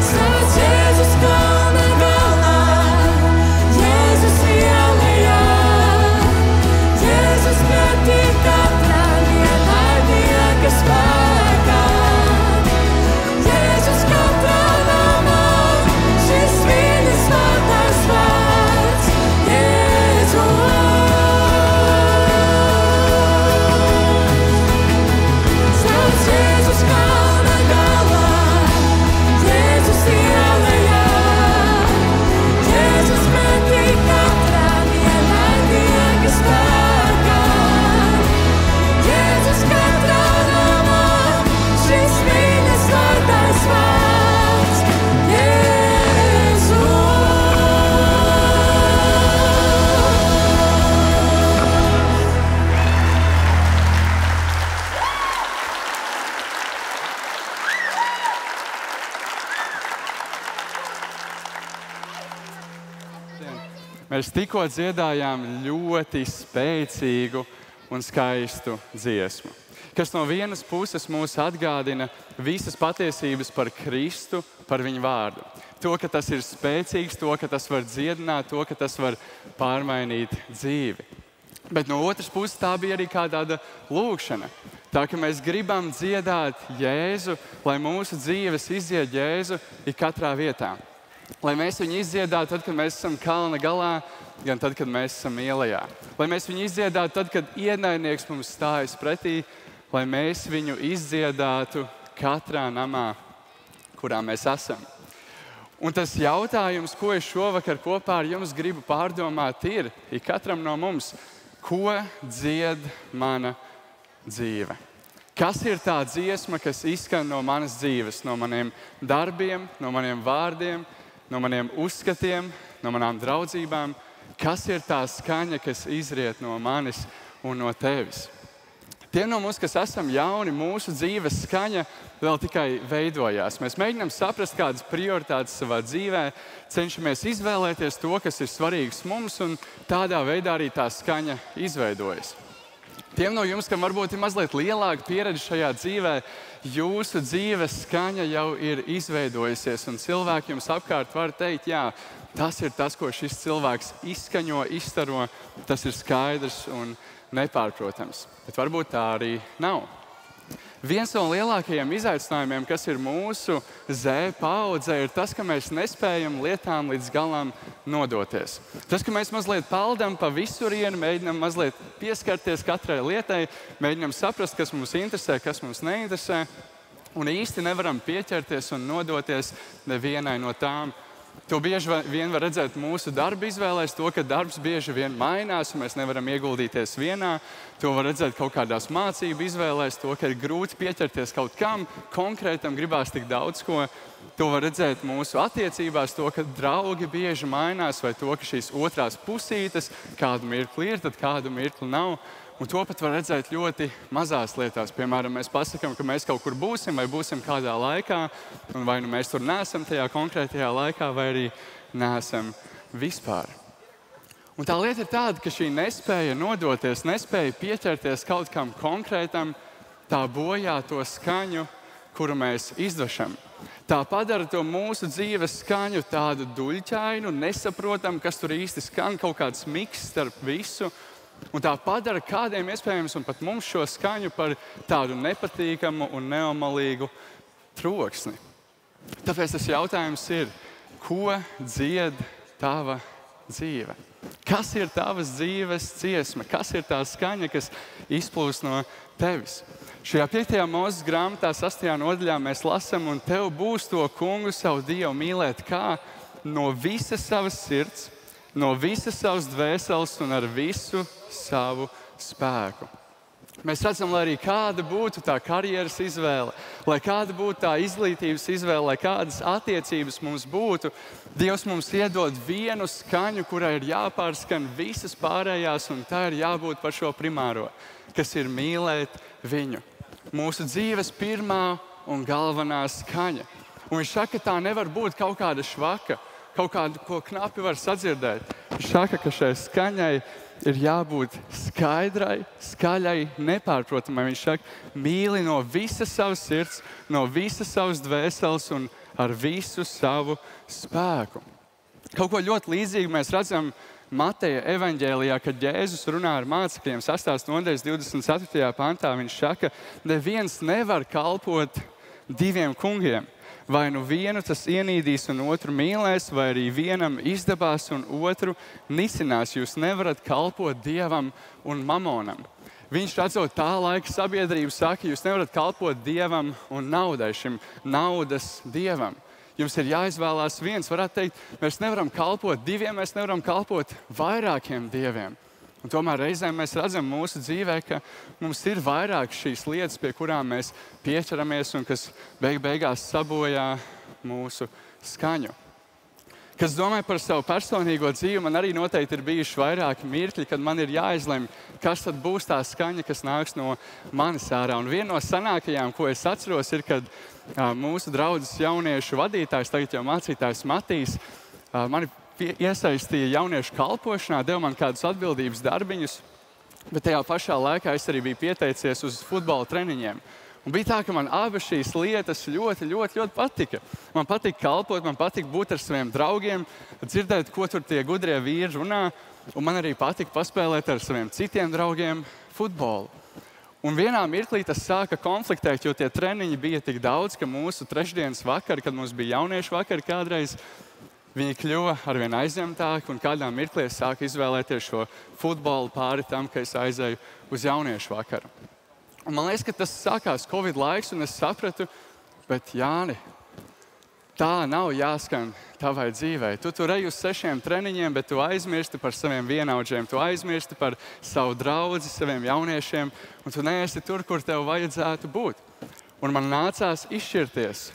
Slavs Jēzus kalna galā, Jēzus ielejā, Jēzus pretī katram ienaidnieka spēkam. Jēzus katrā namā, šis viņa svētais vārds, Jēzus. Slavs Jēzus kalna galā, Jēzus ielejā, Jēzus pretī katram ienaidnieka spēkam. Jēzus katrā namā, šis viņa svētais vārds, Jēzus. Mēs tikko dziedājām ļoti spēcīgu un skaistu dziesmu, kas no vienas puses mūs atgādina visas patiesības par Kristu, par viņa vārdu. To, ka tas ir spēcīgs, to, ka tas var dziedināt, to, ka tas var pārmainīt dzīvi. Bet no otras puses tā bija arī kā tāda lūkšana. Tā, ka mēs gribam dziedāt Jēzu, lai mūsu dzīves izdzied Jēzu katrā vietā. Lai mēs viņu izdziedātu tad, kad mēs esam kalna galā, gan tad, kad mēs esam ielejā. Lai mēs viņu izdziedātu tad, kad ienaidnieks mums stājas pretī, lai mēs viņu izdziedātu katrā namā, kurā mēs esam. Un tas jautājums, ko es šovakar kopā ar jums gribu pārdomāt, ir katram no mums, ko dzied mana dzīve? Kas ir tā dziesma, kas izskan no manas dzīves, no maniem darbiem, no maniem vārdiem, no maniem uzskatiem, no manām draudzībām? Kas ir tā skaņa, kas izriet no manis un no tevis? Tiem no mums, kas esam jauni, mūsu dzīves skaņa vēl tikai veidojās. Mēs mēģinām saprast, kādas prioritātes savā dzīvē, cenšamies izvēlēties to, kas ir svarīgs mums, un tādā veidā arī tā skaņa izveidojas. Tiem no jums, kam varbūt ir mazliet lielāka pieredze šajā dzīvē, jūsu dzīves skaņa jau ir izveidojusies, un cilvēki jums apkārt var teikt, jā, tas ir tas, ko šis cilvēks izskaņo, izstaro, tas ir skaidrs un nepārprotams. Bet varbūt tā arī nav. Viens no lielākajiem izaicinājumiem, kas ir mūsu Z paaudzē, ir tas, ka mēs nespējam lietām līdz galam nodoties. Tas, ka mēs mazliet paldam pa visurienu, mēģinam mazliet pieskarties katrai lietai, mēģinam saprast, kas mums interesē, kas mums neinteresē, un īsti nevaram pieķerties un nodoties nevienai no tām. To bieži vien var redzēt mūsu darba izvēlēs, to, ka darbs bieži vien mainās, un mēs nevaram ieguldīties vienā. To var redzēt kaut kādās mācību izvēlēs, to, ka ir grūti pieķerties kaut kam konkrētam, gribās tik daudz ko. To var redzēt mūsu attiecībās, to, ka draugi bieži mainās, vai to, ka šīs otrās pusītes kādu mirkli ir, tad kādu mirkli nav. Un to pat var redzēt ļoti mazās lietās. Piemēram, mēs pasakām, ka mēs kaut kur būsim vai būsim kādā laikā, un vai nu mēs tur neesam tajā konkrētajā laikā, vai arī neesam vispār. Un tā lieta ir tāda, ka šī nespēja nodoties, nespēja pieķerties kaut kam konkrētam, tā bojā to skaņu, kuru mēs izdvešam. Tā padara to mūsu dzīves skaņu tādu duļķainu, nesaprotam, kas tur īsti skan, kaut kāds miks starp visu. Un tā padara kādiem iespējams, un pat mums šo skaņu par tādu nepatīkamu un neomalīgu troksni. Tāpēc tas jautājums ir, ko dzied tava dzīve? Kas ir tavas dzīves dziesma? Kas ir tā skaņa, kas izplūst no tevis? Šajā 5. Mūzes grāmatā 6. nodaļā mēs lasām, un tev būs to kungu savu Dievu mīlēt kā no visas savas sirds, no visas savas dvēseles un ar visu savu spēku. Mēs redzam, lai arī kāda būtu tā karjeras izvēle, lai kāda būtu tā izglītības izvēle, lai kādas attiecības mums būtu, Dievs mums iedod vienu skaņu, kurai ir jāpārskan visas pārējās, un tā ir jābūt par šo primāro, kas ir mīlēt viņu. Mūsu dzīves pirmā un galvenā skaņa. Un viņš saka, ka tā nevar būt kaut kāda švaka, kaut kādu, ko knapi var sadzirdēt. Viņš saka, ka šai skaņai ir jābūt skaidrai, skaļai, nepārprotamai. Viņš saka, mīli no visas savas sirds, no visas savas dvēseles un ar visu savu spēku. Kaut ko ļoti līdzīgu mēs redzam Mateja evaņģēlijā, kad Jēzus runā ar mācekļiem 8. nodaļas 24. pantā. Viņš saka, neviens nevar kalpot diviem kungiem. Vai nu vienu tas ienīdīs un otru mīlēs, vai arī vienam izdabās un otru nicinās. Jūs nevarat kalpot Dievam un mamonam. Viņš redzot tā laika sabiedrību saka, jūs nevarat kalpot Dievam un naudai, šim naudas dievam. Jums ir jāizvēlās viens. Varētu teikt, mēs nevaram kalpot diviem, mēs nevaram kalpot vairākiem dieviem. Un tomēr reizēm mēs redzam mūsu dzīvē, ka mums ir vairāk šīs lietas, pie kurām mēs pieķeramies un kas beigās sabojā mūsu skaņu. Kas domāju par savu personīgo dzīvi, man arī noteikti ir bijuši vairāki mirkļi, kad man ir jāizlemj, kas tad būs tā skaņa, kas nāks no manis ārā. Un viena no sanākajām, ko es atceros, ir, kad mūsu draudzes jauniešu vadītājs, tagad jau mācītājs Matīs, mani iesaistīja jauniešu kalpošanā, deva man kādus atbildības darbiņus, bet tajā pašā laikā es arī biju pieteicies uz futbola treniņiem. Un bija tā, ka man abas šīs lietas ļoti patika. Man patika kalpot, man patika būt ar saviem draugiem, dzirdēt, ko tur tie gudrie vīri runā, un man arī patika paspēlēt ar saviem citiem draugiem futbolu. Un vienā mirklī tas sāka konfliktēt, jo tie treniņi bija tik daudz, ka mūsu trešdienas vakari, kad mums bija jauniešu vakari kādreiz, viņi kļuva arvien aizņemtāki, un kādā mirklī es sāku izvēlēties šo futbolu pāri tam, ka es aizēju uz jauniešu vakaru. Un man liekas, ka tas sākās Covid laiks, un es sapratu, bet Jāni, tā nav jāskan tavai dzīvei. Tu tur ej uz 6 treniņiem, bet tu aizmirsti par saviem vienaudžiem, tu aizmirsti par savu draudzi, saviem jauniešiem, un tu neesi tur, kur tev vajadzētu būt. Un man nācās izšķirties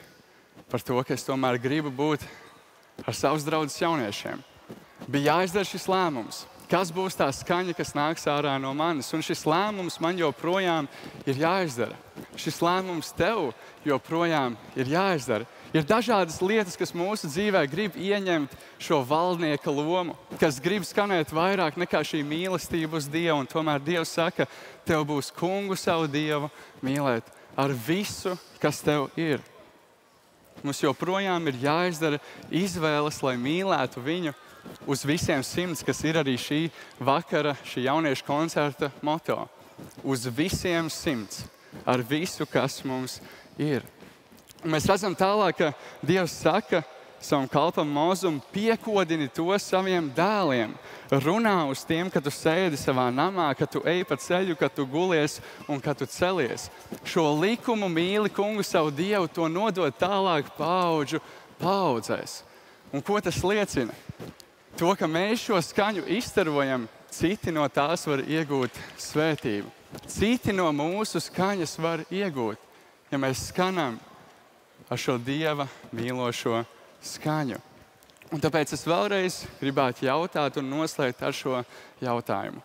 par to, ka es tomēr gribu būt ar savus draudzes jauniešiem. Bija jāizdara šis lēmums. Kas būs tā skaņa, kas nāks ārā no manis? Un šis lēmums man joprojām ir jāizdara. Šis lēmums tev joprojām ir jāizdara. Ir dažādas lietas, kas mūsu dzīvē grib ieņemt šo valdnieka lomu, kas grib skanēt vairāk nekā šī mīlestība uz Dievu. Un tomēr Dievs saka, tev būs kungu savu Dievu mīlēt ar visu, kas tev ir. Mums joprojām ir jāizdara izvēles, lai mīlētu viņu uz visiem 100, kas ir arī šī vakara, šī jauniešu koncerta moto. Uz visiem 100, ar visu, kas mums ir. Un mēs redzam tālāk, ka Dievs saka savam kalpam Mozum, piekodini to saviem dēliem. Runā uz tiem, kad tu sēdi savā namā, kad tu ej pa ceļu, kad tu gulies un kad tu celies. Šo likumu mīli kungu savu Dievu, to nodod tālāk paudžu paudzēs. Un ko tas liecina? To, ka mēs šo skaņu izstarojam, citi no tās var iegūt svētību. Citi no mūsu skaņas var iegūt, ja mēs skanam ar šo Dieva mīlošo skaņu. Un tāpēc es vēlreiz gribētu jautāt un noslēgt ar šo jautājumu.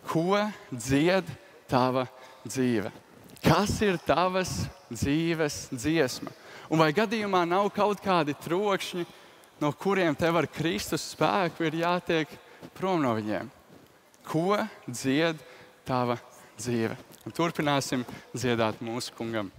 Ko dzied tava dzīve? Kas ir tavas dzīves dziesma? Un vai gadījumā nav kaut kādi trokšņi, no kuriem tev ar Kristus spēku ir jātiek prom no viņiem? Ko dzied tava dzīve? Un turpināsim dziedāt mūsu kungam.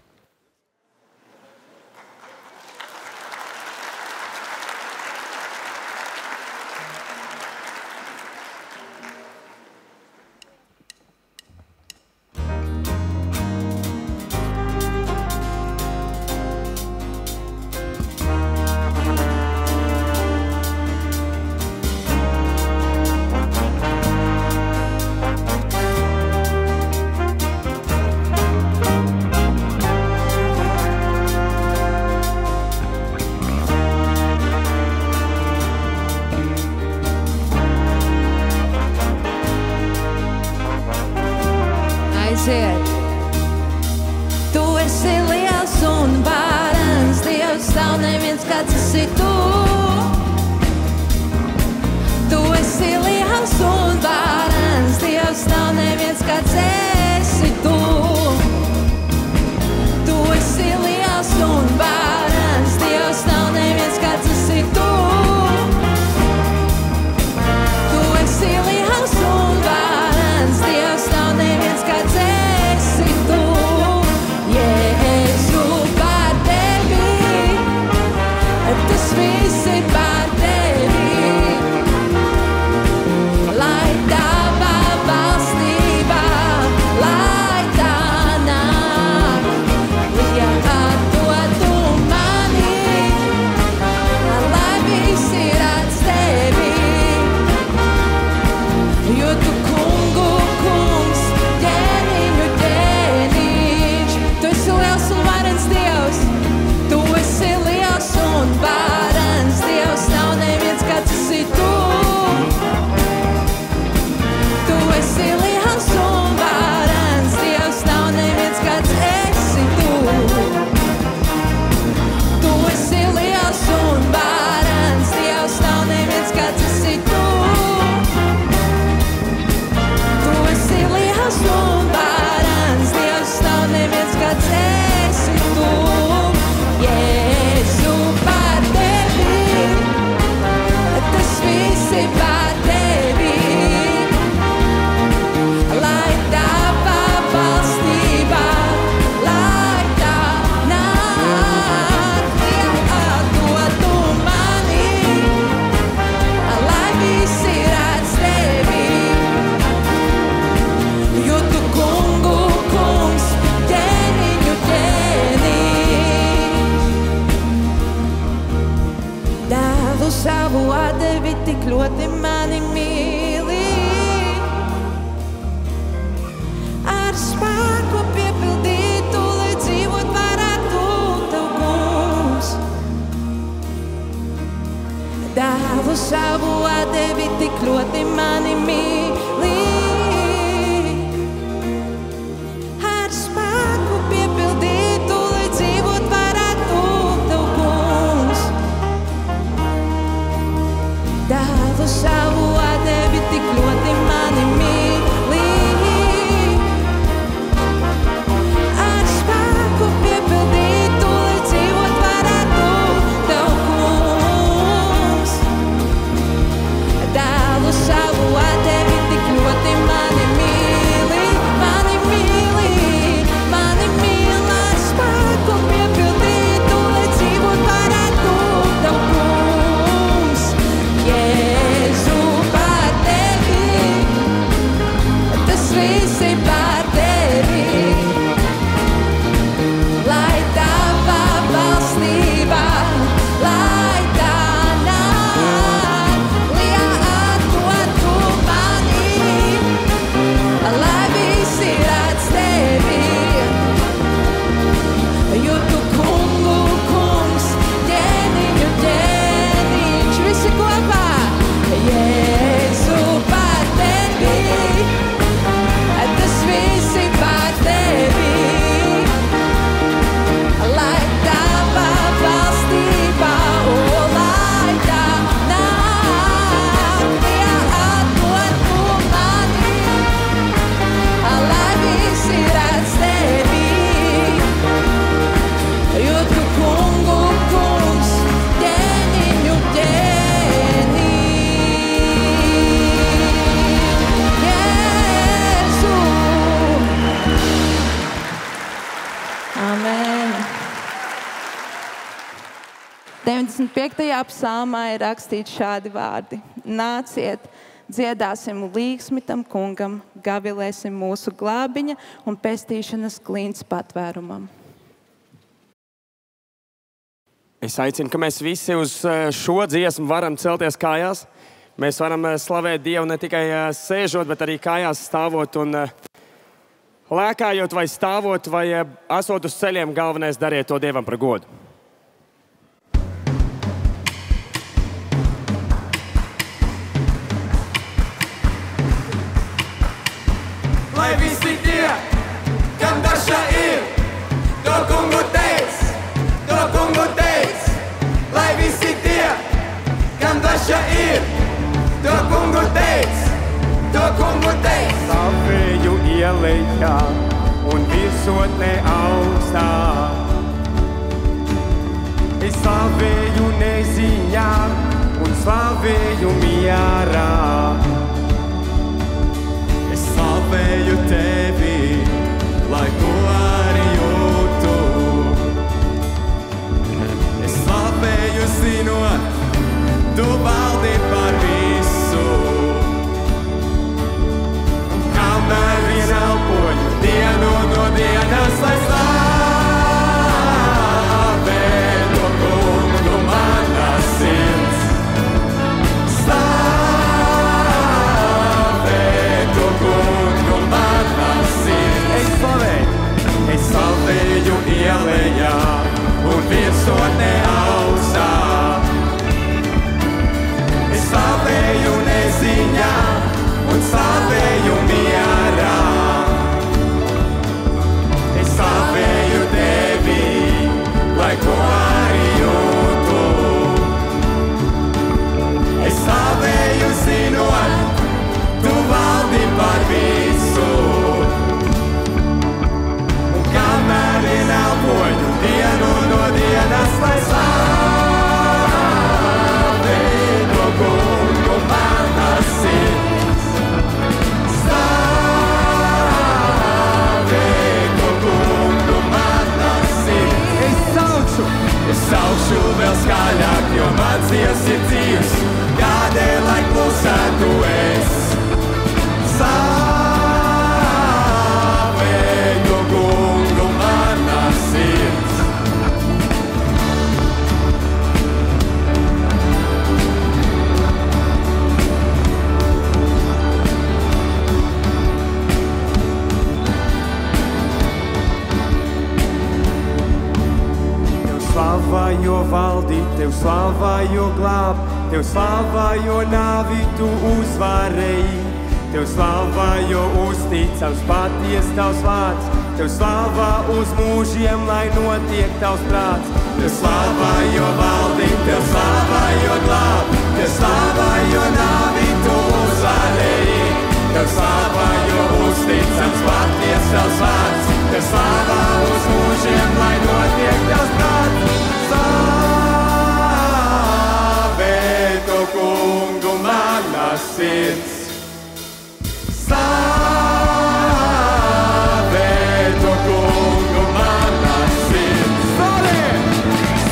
Tu esi liels un kāds esi tu. Tu esi liels un varens, Dievs, nav neviens, kāds esi tu. Tu esi liels un varens, Dievs, nav neviens, kāds esi tu. Tu esi liels un varens, Dievs, nav neviens, kāds esi tu. Jēzu, par tevi, tas viss ir par tevi. Lai tava valstība, lai tā nāk, ja atdod tu mani, lai visi redz tevi. Jo tu kungu kungs, ķēniņu ķēniņš, tu esi liels un varens Dievs, tu esi liels un varens Dievs, nav neviens, kāds esi tu. Tu esi liels un varens Dievs, nav neviens, kāds esi tu. Tu esi liels un varens Dievs, nav neviens, kāds esi tu. Tu esi liels un varens Dievs, nav neviens, kāds esi tu. Jēzu, par tevi, tas viss ir par tevi. Lai tava valstība, lai tā nāk, ja atdod tu mani, lai visi redz tevi. Jo tu kungu kungs, ķēniņu ķēniņš. Dēlu savu atdevi, tik ļoti mani mīli. Ar spēku piepildītu, lai dzīvot varētu tev, kungs. Dēlu savu atdevi, tik ļoti mani mīli. Ar spēku piepildītu, lai dzīvot varētu tev, kungs. Dēlu savu atdevi, tik ļoti mani mīli. Ar spēku piepildītu, lai dzīvot varētu tev, kungs. Dēlu savu atdevi, tik ļoti mani mīli, mani mīli, mani mīli. Ar spēku piepildītu, lai dzīvot varētu tev, kungs. Jēzu, par tevi, tas viss ir par tevi. Lai tava valstība, lai tā nāk, ja atdod tu mani, lai visi redz tevi. Jo tu kungu kungs, ķēniņu ķēniņš, visi kopā. Jēzu, par tevi, tas viss ir par tevi. Lai tava valstība, lai tā nāk, ja atdod tu mani, lai visi redz tevi. Jo tu kungu kungs, ķēniņu ķēniņš. Jēzu. Amen. 95. psalmā ir rakstīts šādi vārdi: Nāciet, dziedāsim līgsmi tam kungam, gavilēsim mūsu glābiņa un pestīšanas klints patvērumam. Es aicinu, ka mēs visi uz šo dziesmu varam celties kājās. Mēs varam slavēt Dievu ne tikai sēžot, bet arī kājās stāvot un lēkājot vai stāvot vai esot uz ceļiem. Galvenais dariet to Dievam par godu. Lai visi tie, kam daža ir, to kungu teic, lai kungu teiks. Slavēju ielejā un virsotnē augstā. Es slavēju neziņā un slavēju mierā. Es slavēju tevi, lai to arī jūtu. Es slavēju zinot, tu valdi par visu. Un kamēr vien elpoju dienu no dienas, lai slavē to kungu mana sirds. Slavē to kungu mana sirds. Es slavēju ielejā un virsotnē augstā. Es slavēju neziņā un slavēju mierā. Es slavēju tevi, lai ko arī jūtu. Es slavēju zinot, tu valdi par visu. Un kamēr vien elpoju dienu no dienas, lai slavē to kungu mana sirds. Slavē to kungu mana sirds. Es saukšu vēl skaļāk, jo mans Dievs ir dzīvs. Kādēļ, lai klusētu es? Slavē to kungu mana sirds. Tev slavā, jo valdi, tev slavā, jo glāb, tev slavā, jo nāvi tu uzvarēji. Tev slavā, jo uzticams paties tavs vārds, tev slavā uz mūžiem, lai notiek tavs prāts. Tev slavā, jo valdi, tev slavā, jo glāb, tev slavā, jo nāvi tu uzvarēji. Tev slavā, jo uzticams paties tavs vārds, tev slavā uz mūžiem, lai notiek tavs prāts. Slavē to kungu mana sirds. Slavē to kungu mana sirds.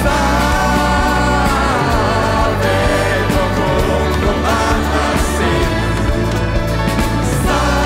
Slavē to kungu mana sirds. Slavē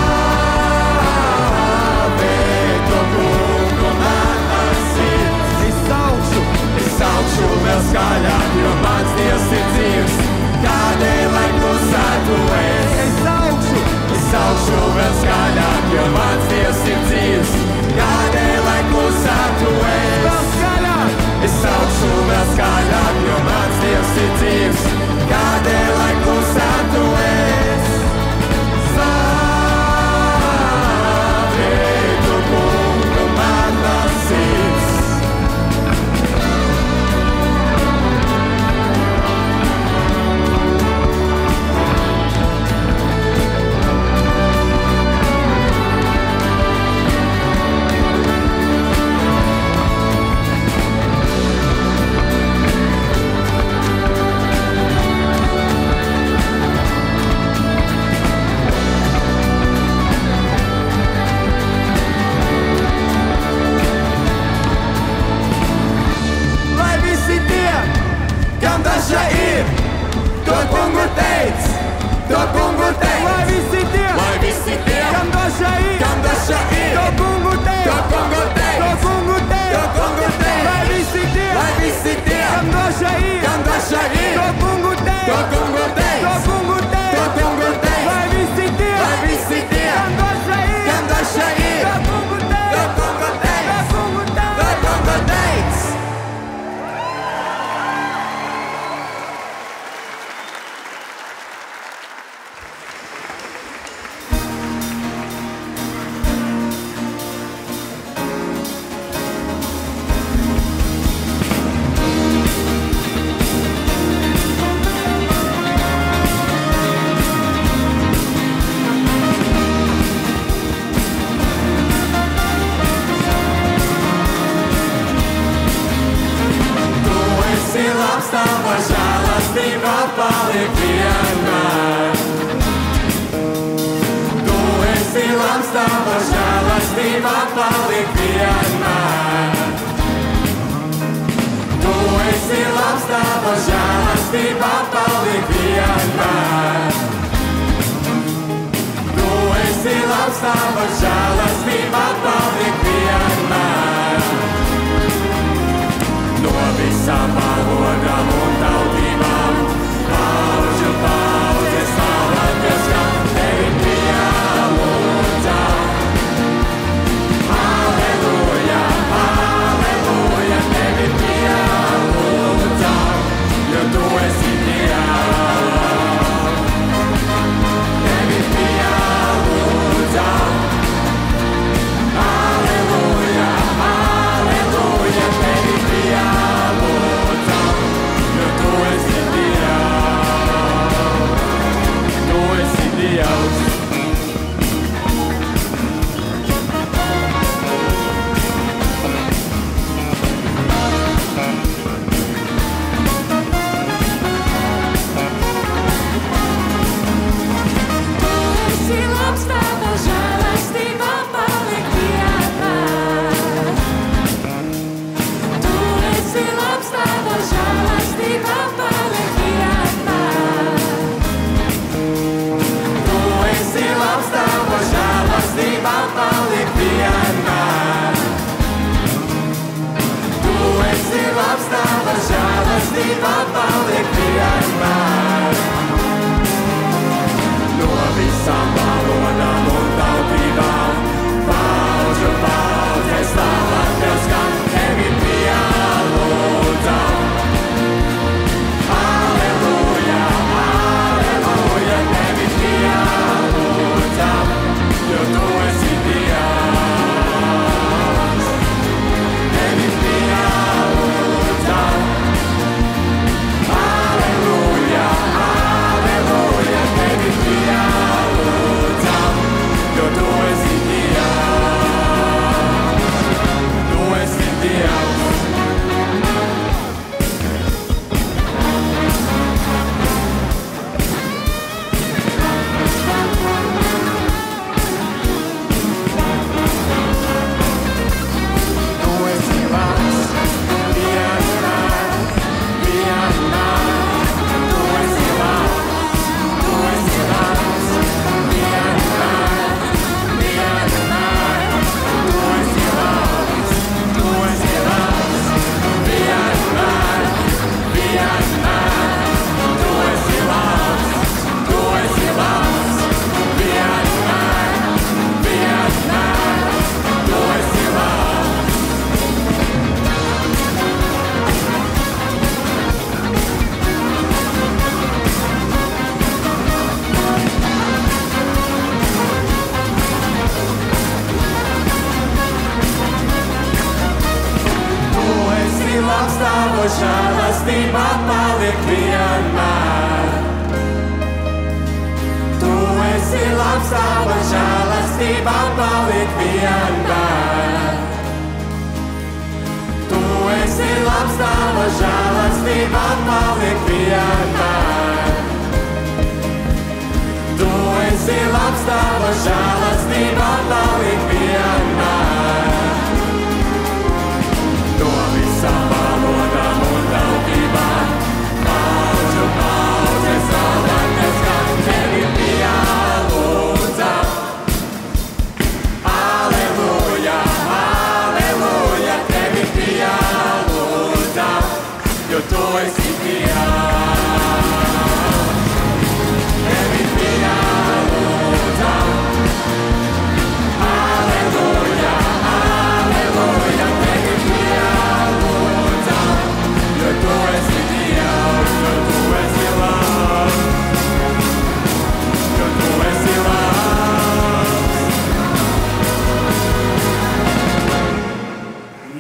žēlastība paliek vienmēr. Tu esi labs, tava žēlastība paliek vienmēr. Tu esi labs, tava žēlastība paliek vienmēr. No visām valodām un tautībām, paudžu paudzes slavēties, kā tevi pielūdzam. Halleluja, halleluja, tevi pielūdzam, jo tu esi Dievs. Tevi pielūdzam. Halleluja, halleluja, tevi pielūdzam, jo tu esi Dievs. Tu esi Dievs. esi labs, tava žēlastība paliek vienmēr. Tu esi labs, tava žēlastība paliek vienmēr. Tu esi labs, tava žēlastība paliek vienmēr. Tu esi labs, tava žēlastība paliek vienmēr. No visām valodām un tautībām, paudžu paudzes slavēties, kā tevi pielūdzam. Halleluja, halleluja, tevi pielūdzam, jo tu esi Dievs. Tevi pielūdzam. Halleluja, halleluja, tevi pielūdzam, jo tu esi Dievs. Tu esi Dievs. Tu esi labs, vienmēr, vienmēr. Tu esi labs, tu esi labs, vienmēr, vienmēr. Tu esi labs, tu esi labs, vienmēr, vienmēr. Tu esi labs, tu esi labs, vienmēr, vienmēr. Tu esi labs. Tu esi labs, tava žēlastība paliek vienmēr. Tu esi labs, tava žēlastība paliek vienmēr. Tu esi labs, tava žēlastība paliek vienmēr. Tu esi labs, tava žēlastība paliek vienmēr. No visām valodām un tautībām, paudžu paudzes slavēties, kā tevi pielūdzam. Halleluja, halleluja, tevi pielūdzam, jo tu esi Dievs. Tevi pielūdzam. Halleluja, halleluja, tevi pielūdzam, jo tu esi Dievs, jo tu esi labs, jo tu esi labs,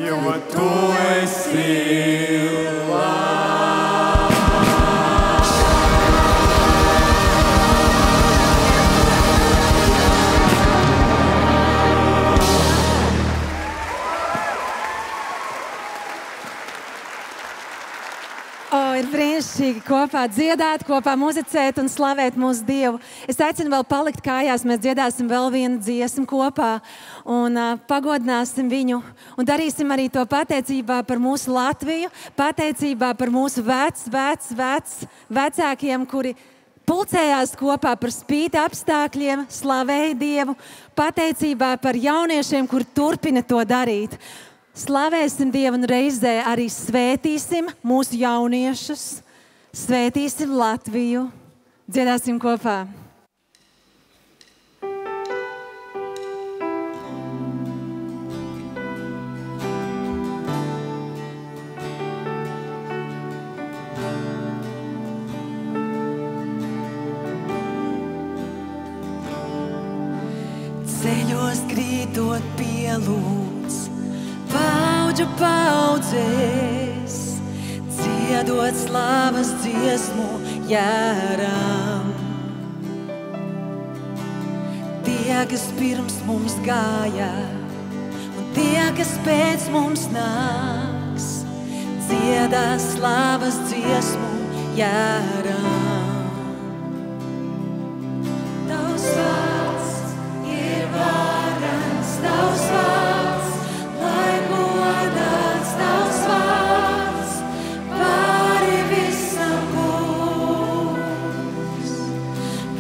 jo tu esi labs. brīnišķīgi kopā dziedāt, kopā muzicēt un slavēt mūsu Dievu. Es aicinu vēl palikt kājās, mēs dziedāsim vēl vienu dziesmu kopā un pagodināsim viņu. Un darīsim arī to pateicībā par mūsu Latviju, pateicībā par mūsu vecākiem, kuri pulcējās kopā par spīti apstākļiem, slavēja Dievu, pateicībā par jauniešiem, kuri turpina to darīt. Slavēsim Dievu un reizē arī svētīsim mūsu jauniešus, svētīsim Latviju, dziedāsim kopā. Ceļos krītot pielūdz, paudžu paudzēs, dziedot slavas dziesmu Jēram. Tie, kas pirms mums gāja, un tie, kas pēc mums nāks, dziedās slavas dziesmu Jēram. Tavs vārds ir varens, tavs vārds, lai godāts tavs vārds, pāri visam kungs,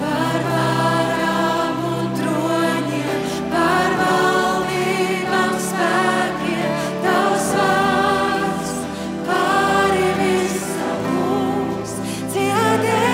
par varām un troņiem, par valdībām spēkiem, tavs vārds, pāri visam kungs, dziedē.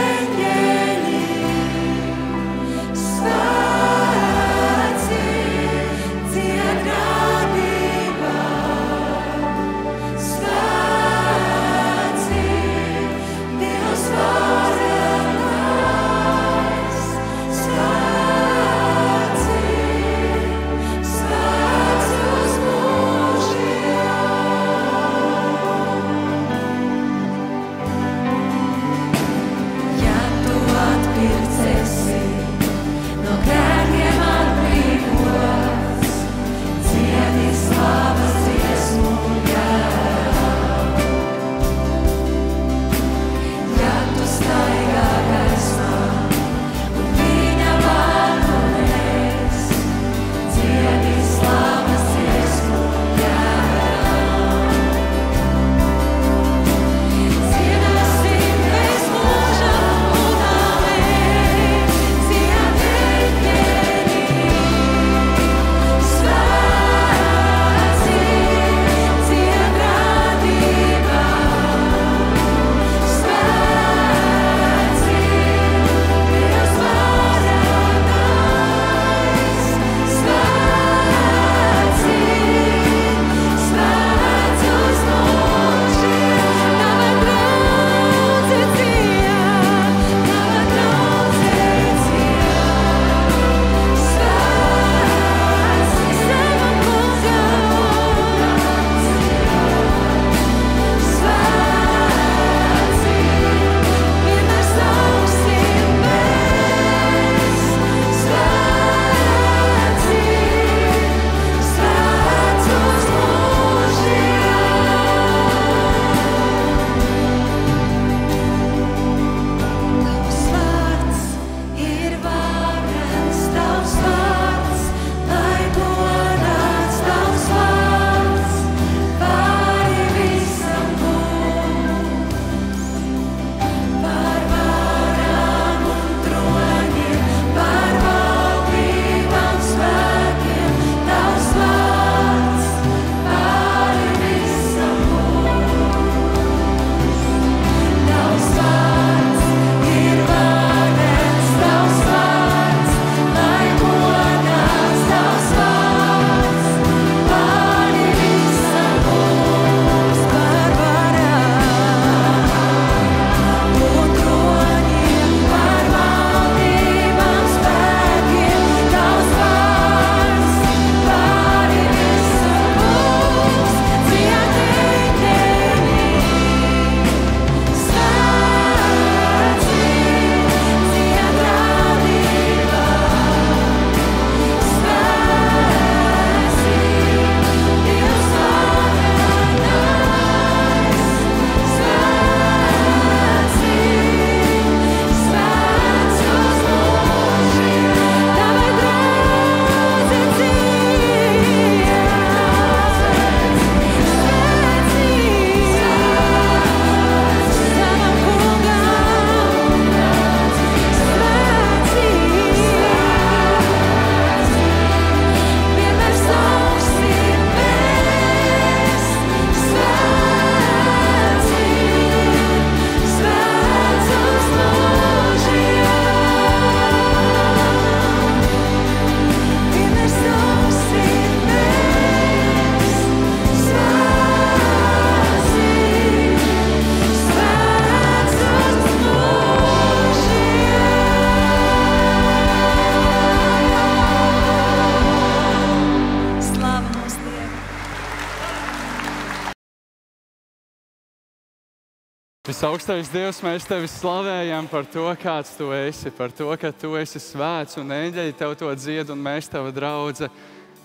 Visaugstais Dievs, mēs tevi slavējam par to, kāds tu esi, par to, ka tu esi svēts un eņģeļi tev to dzied, un mēs tava draudze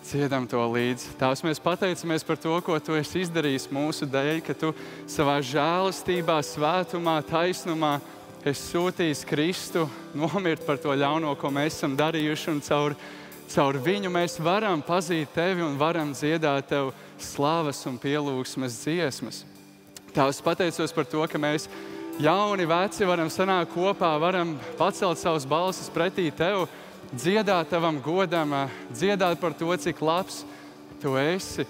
dziedam to līdzi. Tās mēs pateicamies par to, ko tu esi izdarījis mūsu dēļ, ka tu savā žēlastībā, svētumā, taisnumā esi sūtījis Kristu nomirt par to ļauno, ko mēs esam darījuši, un caur viņu mēs varam pazīt tevi un varam dziedāt tev slavas un pielūgsmes dziesmas. Tās pateicos par to, ka mēs jauni, veci varam sanākt kopā, varam pacelt savus balsis pretī tev, dziedāt tavam godam, dziedāt par to, cik labs tu esi.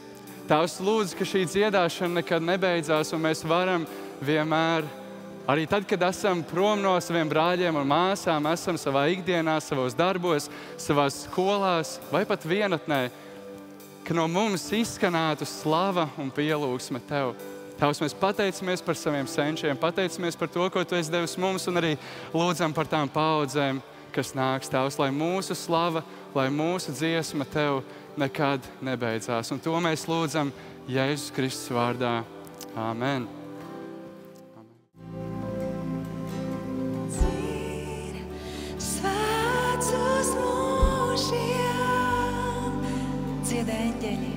Tavs lūdzu, ka šī dziedāšana nekad nebeidzās, un mēs varam vienmēr, arī tad, kad esam prom no saviem brāļiem un māsām, esam savā ikdienā, savos darbos, savās skolās vai pat vienatnē, ka no mums izskanētu slava un pielūgsme tev. Tavs, mēs pateicamies par saviem senčiem, pateicamies par to, ko tu esi devis mums, un arī lūdzam par tām paudzēm, kas nāks. Tavs, lai mūsu slava, lai mūsu dziesma tev nekad nebeidzās. Un to mēs lūdzam Jēzus Kristus vārdā. Āmen. Svēts uz mūžiem, dzied eņģeļi.